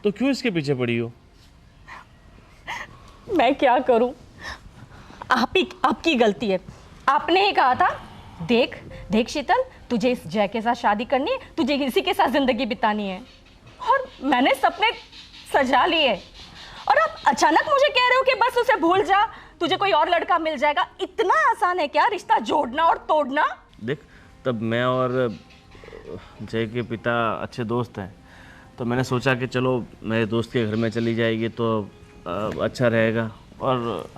तो क्यों इसके पीछे पड़ी हो? मैं क्या करूं? आपकी गलती है। आपने ही कहा था, देख शीतल, तुझे इस जय के साथ शादी करनी है, तुझे इसी के साथ जिंदगी बितानी है। और मैंने सपने सजा लिए, और आप अचानक मुझे कह रहे हो कि बस उसे भूल जा, तुझे कोई और लड़का मिल जाएगा। इतना आसान है क्या रिश्ता जोड़ना और तोड़ना? देख, तब मैं और जय के पिता अच्छे दोस्त हैं, तो मैंने सोचा कि चलो मेरे दोस्त के घर में चली जाएगी तो अच्छा रहेगा। और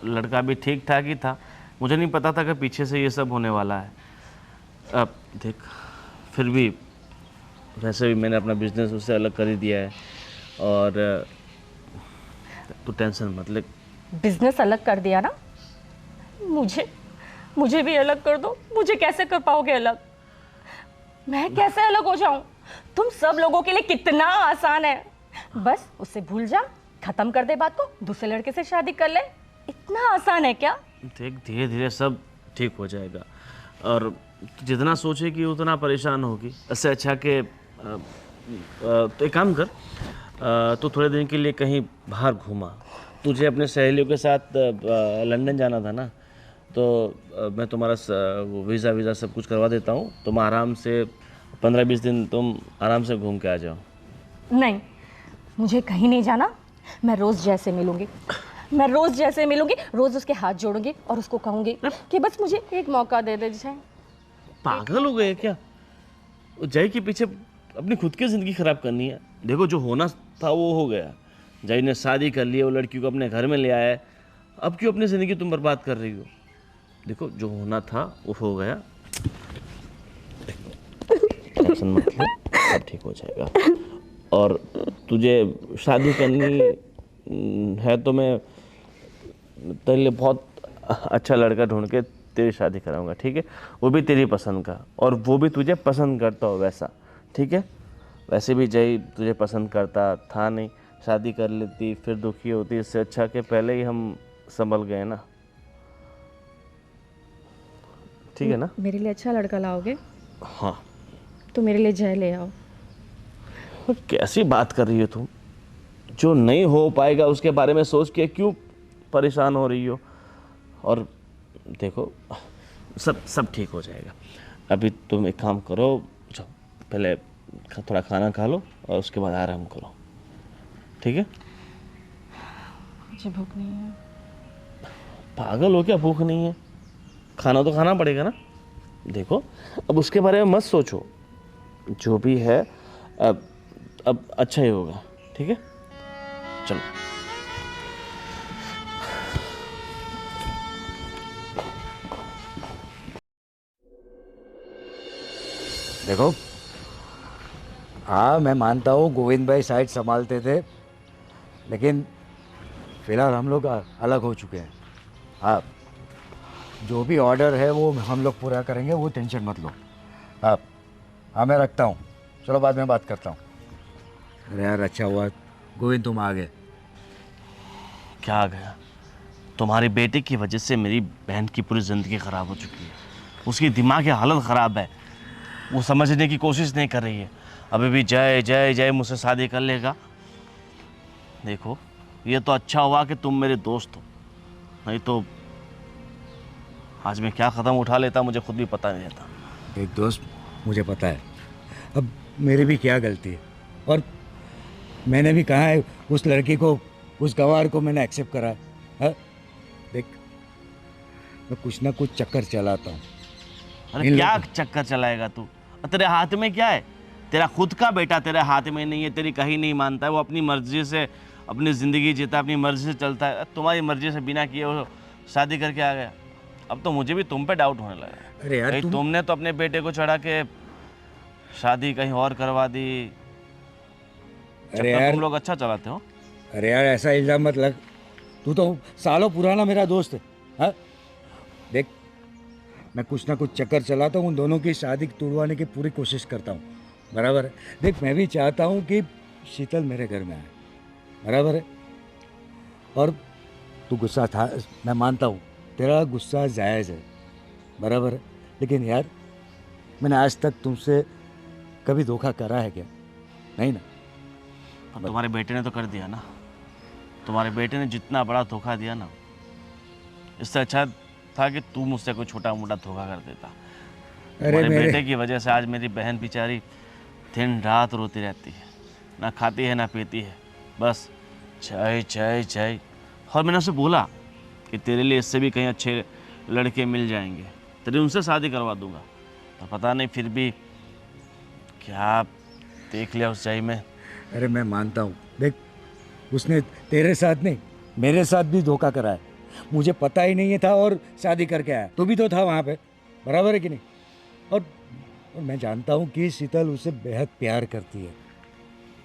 लड़का भी ठीक ठाक ही था, मुझे नहीं पता था कि पीछे से ये सब होने वाला है। अब देख, फिर भी वैसे भी मैंने अपना बिजनेस उससे अलग कर ही दिया है, और तू टेंशन मत ले। बिजनेस अलग कर दिया ना? मुझे भी अलग कर दो। मुझे कैसे कर पाओगे अलग? मैं कैसे अलग हो जाऊं? तुम सब लोगों के लिए कितना आसान है। बस उससे भूल जा, खत्म कर दे बात को, दूसरे लड़के से शादी कर ले। इतना आसान है क्या? देख धीरे धीरे सब ठीक हो जाएगा, और जितना सोचेगी उतना परेशान होगी। इससे अच्छा कि तो एक काम कर, तो थोड़े दिन के लिए कहीं बाहर घूमा। तुझे अपने सहेलियों के साथ लंदन जाना था ना, तो मैं तुम्हारा वो वीज़ा सब कुछ करवा देता हूँ। तुम आराम से 15-20 दिन तुम आराम से घूम के आ जाओ। नहीं, मुझे कहीं नहीं जाना। मैं रोज़ जैसे मिलूंगी, रोज़ उसके हाथ जोड़ूंगी और उसको कहूंगी कि बस मुझे एक मौका दे दे जय। पागल हो गए क्या? जय के पीछे अपनी खुद की ज़िंदगी ख़राब करनी है? देखो जो होना था वो हो गया। जय ने शादी कर ली, वो लड़की को अपने घर में ले आया है, अब क्यों अपनी ज़िंदगी तुम बर्बाद कर रही हो? देखो जो होना था वो हो गया, टेंशन मत ले, सब ठीक हो जाएगा। और तुझे शादी करनी है तो मैं तेरे लिए बहुत अच्छा लड़का ढूंढ के तेरी शादी कराऊंगा, ठीक है? वो भी तेरी पसंद का, और वो भी तुझे पसंद करता हो वैसा, ठीक है? वैसे भी जय तुझे पसंद करता था नहीं, शादी कर लेती फिर दुखी होती। इससे अच्छा कि पहले ही हम संभल गए ना, ठीक है ना? मेरे लिए अच्छा लड़का लाओगे? हाँ। तो मेरे लिए जय ले आओ। कैसी बात कर रही हो तुम? जो नहीं हो पाएगा उसके बारे में सोच के क्यों परेशान हो रही हो? और देखो सब ठीक हो जाएगा। अभी तुम एक काम करो, जाओ पहले थोड़ा खाना खा लो और उसके बाद आराम करो, ठीक है? मुझे भूख नहीं है। पागल हो क्या? भूख नहीं है? खाना तो खाना पड़ेगा ना। देखो अब उसके बारे में मत सोचो, जो भी है अब अच्छा ही होगा, ठीक है? चलो। देखो, हाँ मैं मानता हूँ गोविंद भाई साइड संभालते थे, लेकिन फिलहाल हम लोग अलग हो चुके हैं। हाँ, जो भी ऑर्डर है वो हम लोग पूरा करेंगे, वो टेंशन मत लो। हाँ मैं रखता हूँ, चलो बाद में बात करता हूँ। अरे यार अच्छा हुआ गोविंद तुम आ गए। क्या आ गया? तुम्हारी बेटे की वजह से मेरी बहन की पूरी ज़िंदगी ख़राब हो चुकी है। उसकी दिमाग की हालत ख़राब है, वो समझने की कोशिश नहीं कर रही है। अभी भी जय जय जय मुझसे शादी कर लेगा। देखो ये तो अच्छा हुआ कि तुम मेरे दोस्त हो, नहीं तो आज मैं क्या कदम उठा लेता मुझे खुद भी पता नहीं रहता। एक दोस्त, मुझे पता है अब मेरी भी क्या गलती है, और मैंने भी कहा है उस लड़की को, उस गवार को मैंने एक्सेप्ट करा है। देख मैं कुछ ना कुछ चक्कर चलाता हूँ। अरे क्या चक्कर चलाएगा तू? तेरे हाथ में क्या है? तेरा खुद का बेटा तेरे हाथ में नहीं है, तेरी कहीं नहीं मानता है, वो अपनी मर्जी से अपनी ज़िंदगी जीता, अपनी मर्जी से चलता है। तुम्हारी मर्जी से बिना किए वो शादी करके आ गया। अब तो मुझे भी तुम पे डाउट होने लगा। अरे यार तुमने तो अपने बेटे को चढ़ा के शादी कहीं और करवा दी। अरे यार तुम लोग अच्छा चलाते हो। अरे यार ऐसा इल्ज़ाम मत लग, तू तो सालों पुराना मेरा दोस्त है। हाँ देख मैं कुछ ना कुछ चक्कर चलाता हूँ, उन दोनों की शादी तुड़वाने की पूरी कोशिश करता हूँ, बराबर है? देख मैं भी चाहता हूँ कि शीतल मेरे घर में आए, बराबर है? और तू गुस्सा था, मैं मानता हूँ तेरा गुस्सा जायज़ है, बराबर है? लेकिन यार मैंने आज तक तुमसे कभी धोखा करा है क्या? नहीं ना? पर तुम्हारे बेटे ने तो कर दिया ना। तुम्हारे बेटे ने जितना बड़ा धोखा दिया ना, इससे अच्छा था कि तू मुझसे कोई छोटा मोटा धोखा कर देता। तुम्हारे बेटे की वजह से आज मेरी बहन बेचारी दिन रात रोती रहती है, ना खाती है ना पीती है, बस चाय चाय चाय। और मैंने उसे बोला कि तेरे लिए इससे भी कहीं अच्छे लड़के मिल जाएंगे, तेरे उनसे शादी करवा दूंगा। तो पता नहीं फिर भी क्या देख लिया उस चाय में। अरे मैं मानता हूँ, देख उसने तेरे साथ नहीं मेरे साथ भी धोखा करा है, मुझे पता ही नहीं था और शादी करके आया। तू भी तो था वहाँ पे, बराबर है कि नहीं? और मैं जानता हूँ कि शीतल उसे बेहद प्यार करती है,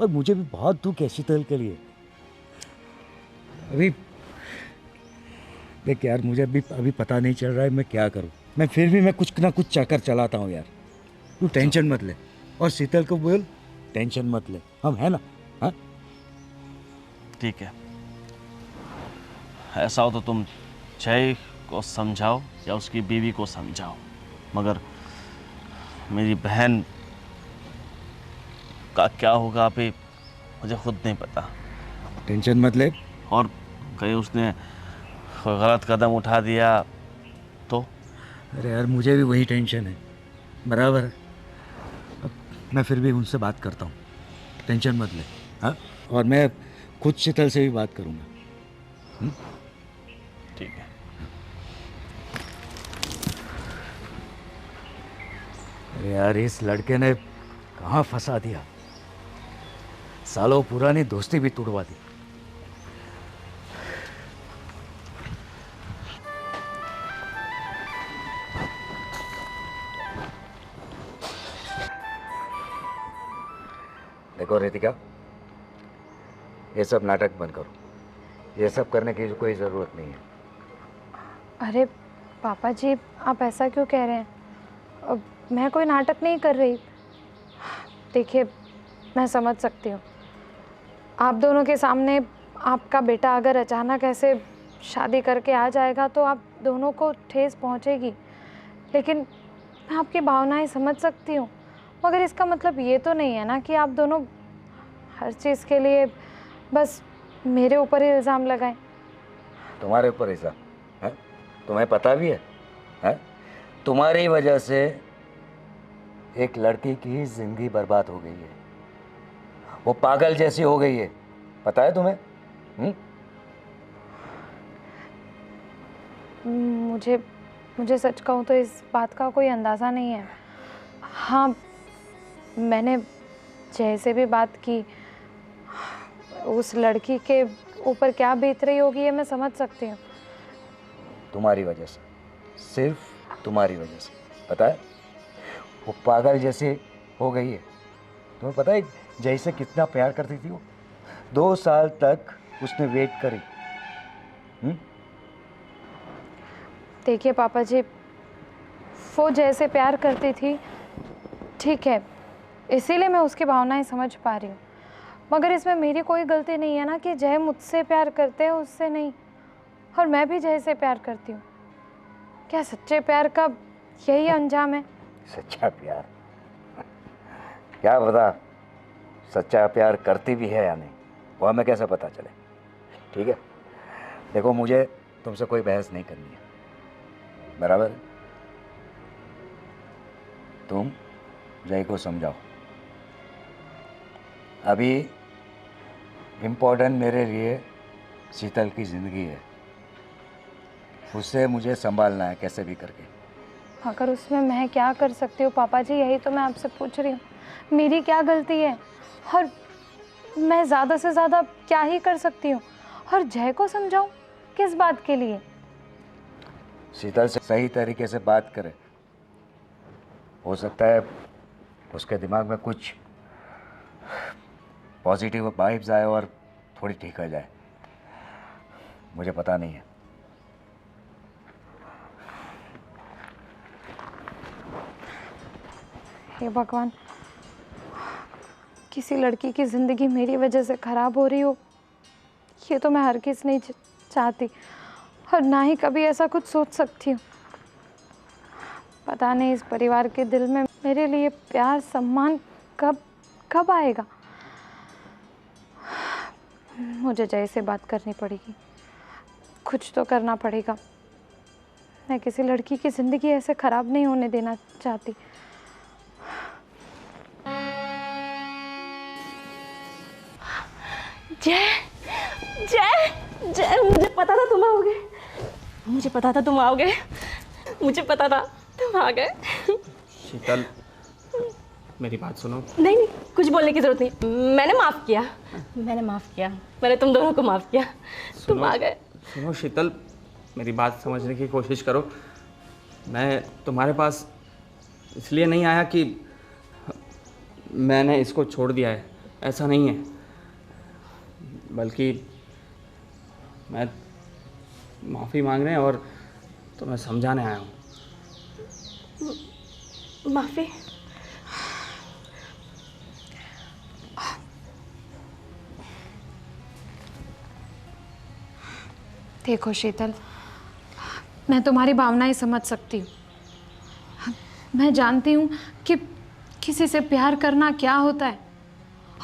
और मुझे भी बहुत दुख है शीतल के लिए। अभी देख यार मुझे अभी पता नहीं चल रहा है मैं क्या करूँ। मैं फिर भी मैं कुछ ना कुछ चक्कर चलाता हूँ यार, तू टेंशन मत ले, और शीतल को बोल टेंशन मत ले, हम है ना? हाँ ठीक है, ऐसा हो तो तुम जय को समझाओ या उसकी बीवी को समझाओ, मगर मेरी बहन का क्या होगा अभी मुझे खुद नहीं पता। टेंशन मत ले। और कहीं उसने कोई गलत कदम उठा दिया तो? अरे यार मुझे भी वही टेंशन है, बराबर है। अब मैं फिर भी उनसे बात करता हूँ, टेंशन मत ले। हाँ, और मैं खुद शीतल से भी बात करूँगा। ठीक है। अरे यार इस लड़के ने कहाँ फंसा दिया, सालों पुरानी दोस्ती भी तोड़वा दी। देखो रितिका, ये सब नाटक बंद करो, ये सब करने की कोई ज़रूरत नहीं है। अरे पापा जी, आप ऐसा क्यों कह रहे हैं? अब मैं कोई नाटक नहीं कर रही। देखिए, मैं समझ सकती हूँ, आप दोनों के सामने आपका बेटा अगर अचानक ऐसे शादी करके आ जाएगा तो आप दोनों को ठेस पहुँचेगी। लेकिन मैं आपकी भावनाएं समझ सकती हूँ, मगर इसका मतलब ये तो नहीं है ना कि आप दोनों हर चीज़ के लिए बस मेरे ऊपर ही इल्ज़ाम लगाएं। तुम्हारे ऊपर ऐसा है? तुम्हें पता भी है? तुम्हारी वजह से एक लड़की की जिंदगी बर्बाद हो गई है, वो पागल जैसी हो गई है, पता है तुम्हें? मुझे सच कहूँ तो इस बात का कोई अंदाज़ा नहीं है। हाँ, मैंने जय से भी बात की, उस लड़की के ऊपर क्या बीत रही होगी ये मैं समझ सकती हूँ। तुम्हारी वजह से, सिर्फ तुम्हारी वजह से, पता है? वो पागल जैसे हो गई है। तुम्हें पता है जय से कितना प्यार करती थी वो? 2 साल तक उसने वेट करी। देखिए पापा जी, वो जैसे प्यार करती थी, ठीक है, इसीलिए मैं उसकी भावनाएं समझ पा रही हूँ, मगर इसमें मेरी कोई गलती नहीं है ना कि जय मुझसे प्यार करते हैं, उससे नहीं। और मैं भी जय से प्यार करती हूँ। क्या सच्चे प्यार का यही अंजाम है? सच्चा प्यार? क्या पता सच्चा प्यार करती भी है या नहीं, वो हमें कैसे पता चले? ठीक है, देखो मुझे तुमसे कोई बहस नहीं करनी है, बराबर? तुम जय को समझाओ। अभी इम्पोर्टेंट मेरे लिए शीतल की ज़िंदगी है, उससे मुझे संभालना है कैसे भी करके। अगर उसमें मैं क्या कर सकती हूँ पापा जी, यही तो मैं आपसे पूछ रही हूँ। मेरी क्या गलती है? और मैं ज़्यादा से ज़्यादा क्या ही कर सकती हूँ? और जय को समझाऊँ किस बात के लिए? शीतल से सही तरीके से बात करें, हो सकता है उसके दिमाग में कुछ पॉजिटिव वाइब्स आए और थोड़ी ठीक हो जाए, मुझे पता नहीं है। हे भगवान, किसी लड़की की ज़िंदगी मेरी वजह से ख़राब हो रही हो, ये तो मैं हरगिज़ नहीं चाहती, और ना ही कभी ऐसा कुछ सोच सकती हूँ। पता नहीं इस परिवार के दिल में मेरे लिए प्यार सम्मान कब आएगा। मुझे जय से बात करनी पड़ेगी, कुछ तो करना पड़ेगा। मैं किसी लड़की की ज़िंदगी ऐसे ख़राब नहीं होने देना चाहती। जय जय जय, मुझे पता था तुम आओगे, मुझे पता था तुम आओगे, मुझे पता था तुम आ गए। शीतल, मेरी बात सुनो। नहीं नहीं, कुछ बोलने की जरूरत नहीं, मैंने माफ़ किया, मैंने तुम दोनों को माफ़ किया, तुम आ गए। सुनो शीतल, मेरी बात समझने की कोशिश करो। मैं तुम्हारे पास इसलिए नहीं आया कि मैंने इसको छोड़ दिया है, ऐसा नहीं है, बल्कि मैं माफ़ी मांगने और तुम्हें समझाने आया हूँ। माफ़ी? देखो शीतल, मैं तुम्हारी भावनाएं समझ सकती हूँ। मैं जानती हूँ कि किसी से प्यार करना क्या होता है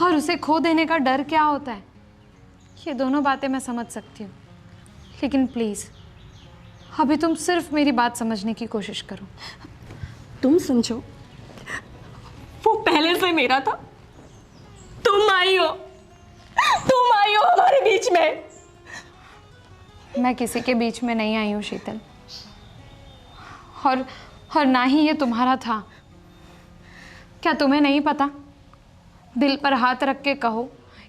और उसे खो देने का डर क्या होता है। ये दोनों बातें मैं समझ सकती हूँ, लेकिन प्लीज़ अभी तुम सिर्फ मेरी बात समझने की कोशिश करो। तुम समझो, वो पहले से मेरा था। तुम आई हो हमारे बीच में। मैं किसी के बीच में नहीं आई हूँ शीतल, और ना ही ये तुम्हारा था। क्या तुम्हें नहीं पता? दिल पर हाथ रख के कहो,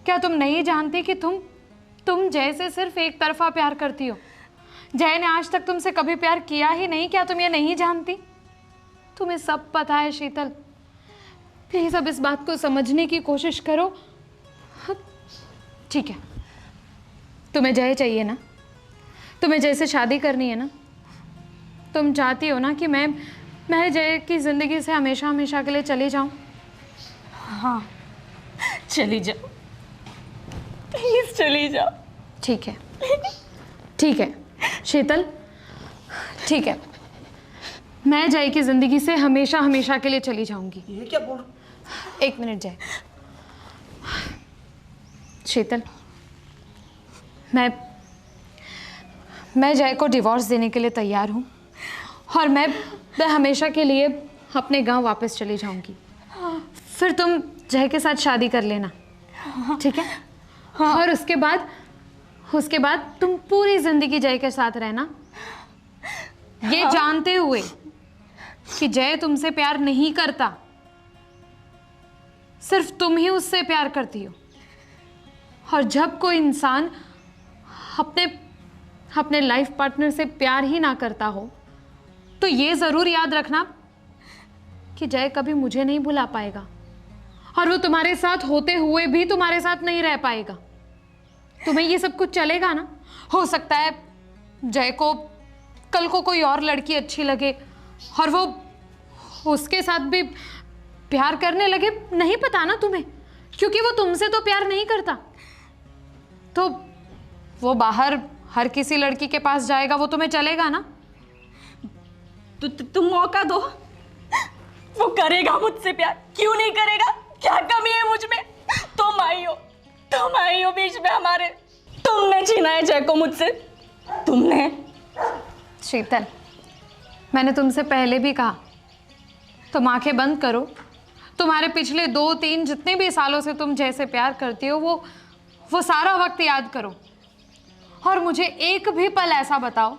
क्या तुम नहीं जानती कि तुम जय से सिर्फ एक तरफा प्यार करती हो? जय ने आज तक तुमसे कभी प्यार किया ही नहीं। क्या तुम ये नहीं जानती? तुम्हें सब पता है शीतल। प्लीज अब इस बात को समझने की कोशिश करो। ठीक है, तुम्हें जय चाहिए ना? तुम्हें जय से शादी करनी है ना? तुम चाहती हो ना कि मैं जय की ज़िंदगी से हमेशा हमेशा के लिए चली जाऊं? हाँ, चली जाओ, प्लीज चली जाओ। ठीक है, ठीक है शीतल, ठीक है, मैं जय की ज़िंदगी से हमेशा हमेशा के लिए चली जाऊंगी। ये क्या बोल? एक मिनट जय। शीतल, मैं जय को डिवोर्स देने के लिए तैयार हूँ और मैं हमेशा के लिए अपने गांव वापस चली जाऊंगी। फिर तुम जय के साथ शादी कर लेना, ठीक है? और उसके बाद तुम पूरी जिंदगी जय के साथ रहना, ये जानते हुए कि जय तुमसे प्यार नहीं करता, सिर्फ तुम ही उससे प्यार करती हो। और जब कोई इंसान अपने लाइफ पार्टनर से प्यार ही ना करता हो, तो ये ज़रूर याद रखना कि जय कभी मुझे नहीं भुला पाएगा और वो तुम्हारे साथ होते हुए भी तुम्हारे साथ नहीं रह पाएगा। तुम्हें ये सब कुछ चलेगा ना? हो सकता है जय को कल को कोई और लड़की अच्छी लगे और वो उसके साथ भी प्यार करने लगे, नहीं पता ना तुम्हें, क्योंकि वो तुमसे तो प्यार नहीं करता। तो वो बाहर हर किसी लड़की के पास जाएगा, वो तुम्हें चलेगा ना? तुम मौका दो, वो करेगा मुझसे प्यार, क्यों नहीं करेगा? क्या कमी है मुझ में? तुम आई हो बीच में हमारे। तुमने छीना है जय को मुझसे, तुमने। शीतल, मैंने तुमसे पहले भी कहा, तुम आंखें बंद करो, तुम्हारे पिछले 2-3 जितने भी सालों से तुम जय से प्यार करती हो वो सारा वक्त याद करो और मुझे एक भी पल ऐसा बताओ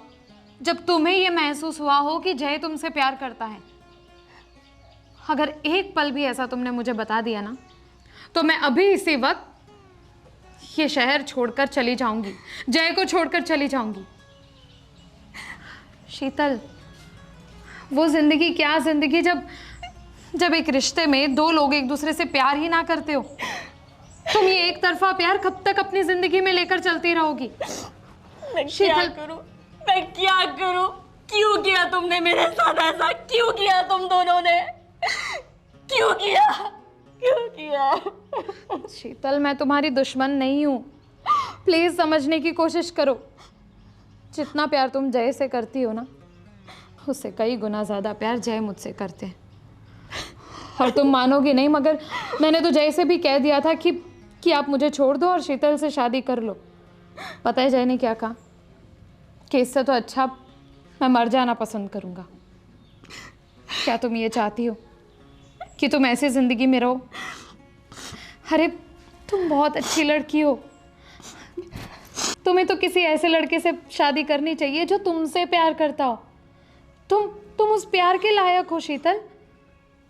जब तुम्हें ये महसूस हुआ हो कि जय तुमसे प्यार करता है। अगर एक पल भी ऐसा तुमने मुझे बता दिया ना, तो मैं अभी इसी वक्त ये शहर छोड़कर चली जाऊंगी, जय को छोड़कर चली जाऊंगी। शीतल, वो जिंदगी क्या जिंदगी जब एक रिश्ते में 2 लोग एक दूसरे से प्यार ही ना करते हो। तुम ये एक तरफा प्यार कब तक अपनी जिंदगी में लेकर चलती रहोगी? मैं क्या करूं? क्यों किया तुमने मेरे साथ ऐसा? क्यों किया तुम दोनों ने? क्यों किया? शीतल, मैं तुम्हारी दुश्मन नहीं हूँ, प्लीज समझने की कोशिश करो। जितना प्यार तुम जय से करती हो ना, उससे कई गुना ज्यादा प्यार जय मुझसे करते हैं। और तुम मानोगी नहीं, मगर मैंने तो जय से भी कह दिया था कि आप मुझे छोड़ दो और शीतल से शादी कर लो। पता है जय ने क्या कहा? कि इससे तो अच्छा मैं मर जाना पसंद करूँगा। क्या तुम ये चाहती हो कि तुम ऐसी ज़िंदगी में रहो? अरे तुम बहुत अच्छी लड़की हो, तुम्हें तो किसी ऐसे लड़के से शादी करनी चाहिए जो तुमसे प्यार करता हो। तुम उस प्यार के लायक हो शीतल।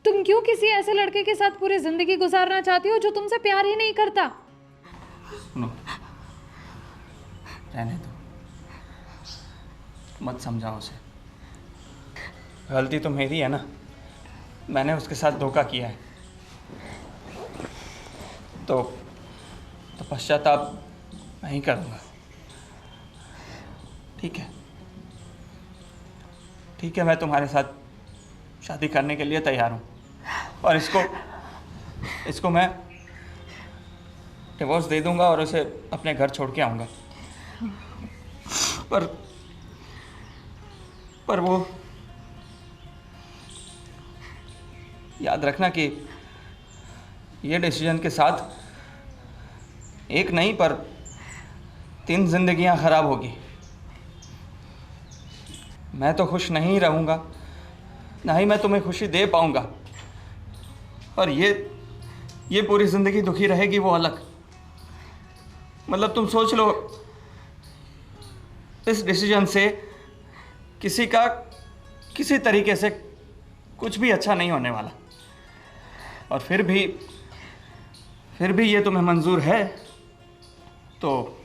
तुम क्यों किसी ऐसे लड़के के साथ पूरी ज़िंदगी गुजारना चाहती हो जो तुमसे प्यार ही नहीं करता? सुनो, रहने दो, मत समझाओ उसे। गलती तो मेरी है ना, मैंने उसके साथ धोखा किया है, तो पश्चाताप मैं ही करूँगा। ठीक है, मैं तुम्हारे साथ शादी करने के लिए तैयार हूँ और इसको मैं डिवोर्स दे दूँगा और उसे अपने घर छोड़ के आऊँगा। पर वो याद रखना कि ये डिसीजन के साथ एक नहीं पर 3 जिंदगियां खराब होगी। मैं तो खुश नहीं रहूंगा, ना ही मैं तुम्हें खुशी दे पाऊंगा, और ये पूरी जिंदगी दुखी रहेगी वो अलग। मतलब तुम सोच लो, इस डिसीजन से किसी का किसी तरीके से कुछ भी अच्छा नहीं होने वाला। और फिर भी ये तुम्हें मंजूर है तो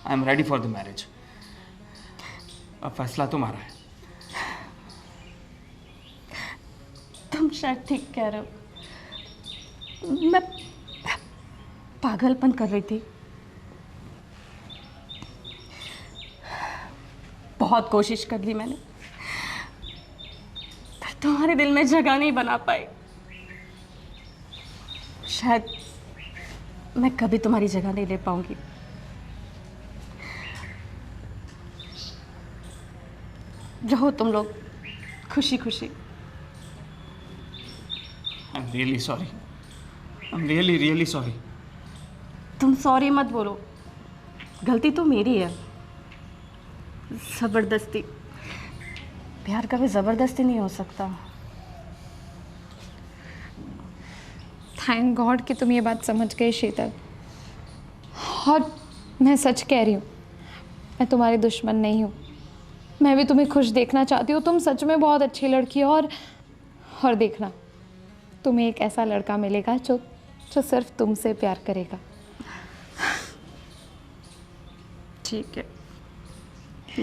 I am ready for the marriage. अब फैसला तुम्हारा है। तुम शायद ठीक कह रहे हो, मैं पागलपन कर रही थी। बहुत कोशिश कर ली मैंने, पर तुम्हारे दिल में जगह नहीं बना पाई। शायद मैं कभी तुम्हारी जगह नहीं ले पाऊंगी। रहो तुम लोग खुशी खुशी। I am really sorry, I am really sorry. तुम सॉरी मत बोलो, गलती तो मेरी है। ज़बरदस्ती, प्यार कभी ज़बरदस्ती नहीं हो सकता। थैंक गॉड कि तुम ये बात समझ गए शीतल। और मैं सच कह रही हूँ, मैं तुम्हारी दुश्मन नहीं हूँ। मैं भी तुम्हें खुश देखना चाहती हूँ। तुम सच में बहुत अच्छी लड़की हो। और देखना, तुम्हें एक ऐसा लड़का मिलेगा जो सिर्फ तुमसे प्यार करेगा। ठीक है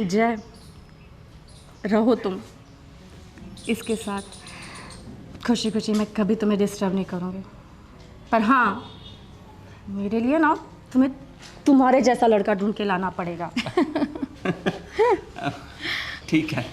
जय, रहो तुम इसके साथ खुशी खुशी। मैं कभी तुम्हें डिस्टर्ब नहीं करूँगी, पर हाँ, मेरे लिए ना तुम्हें तुम्हारे जैसा लड़का ढूंढ के लाना पड़ेगा। ठीक है।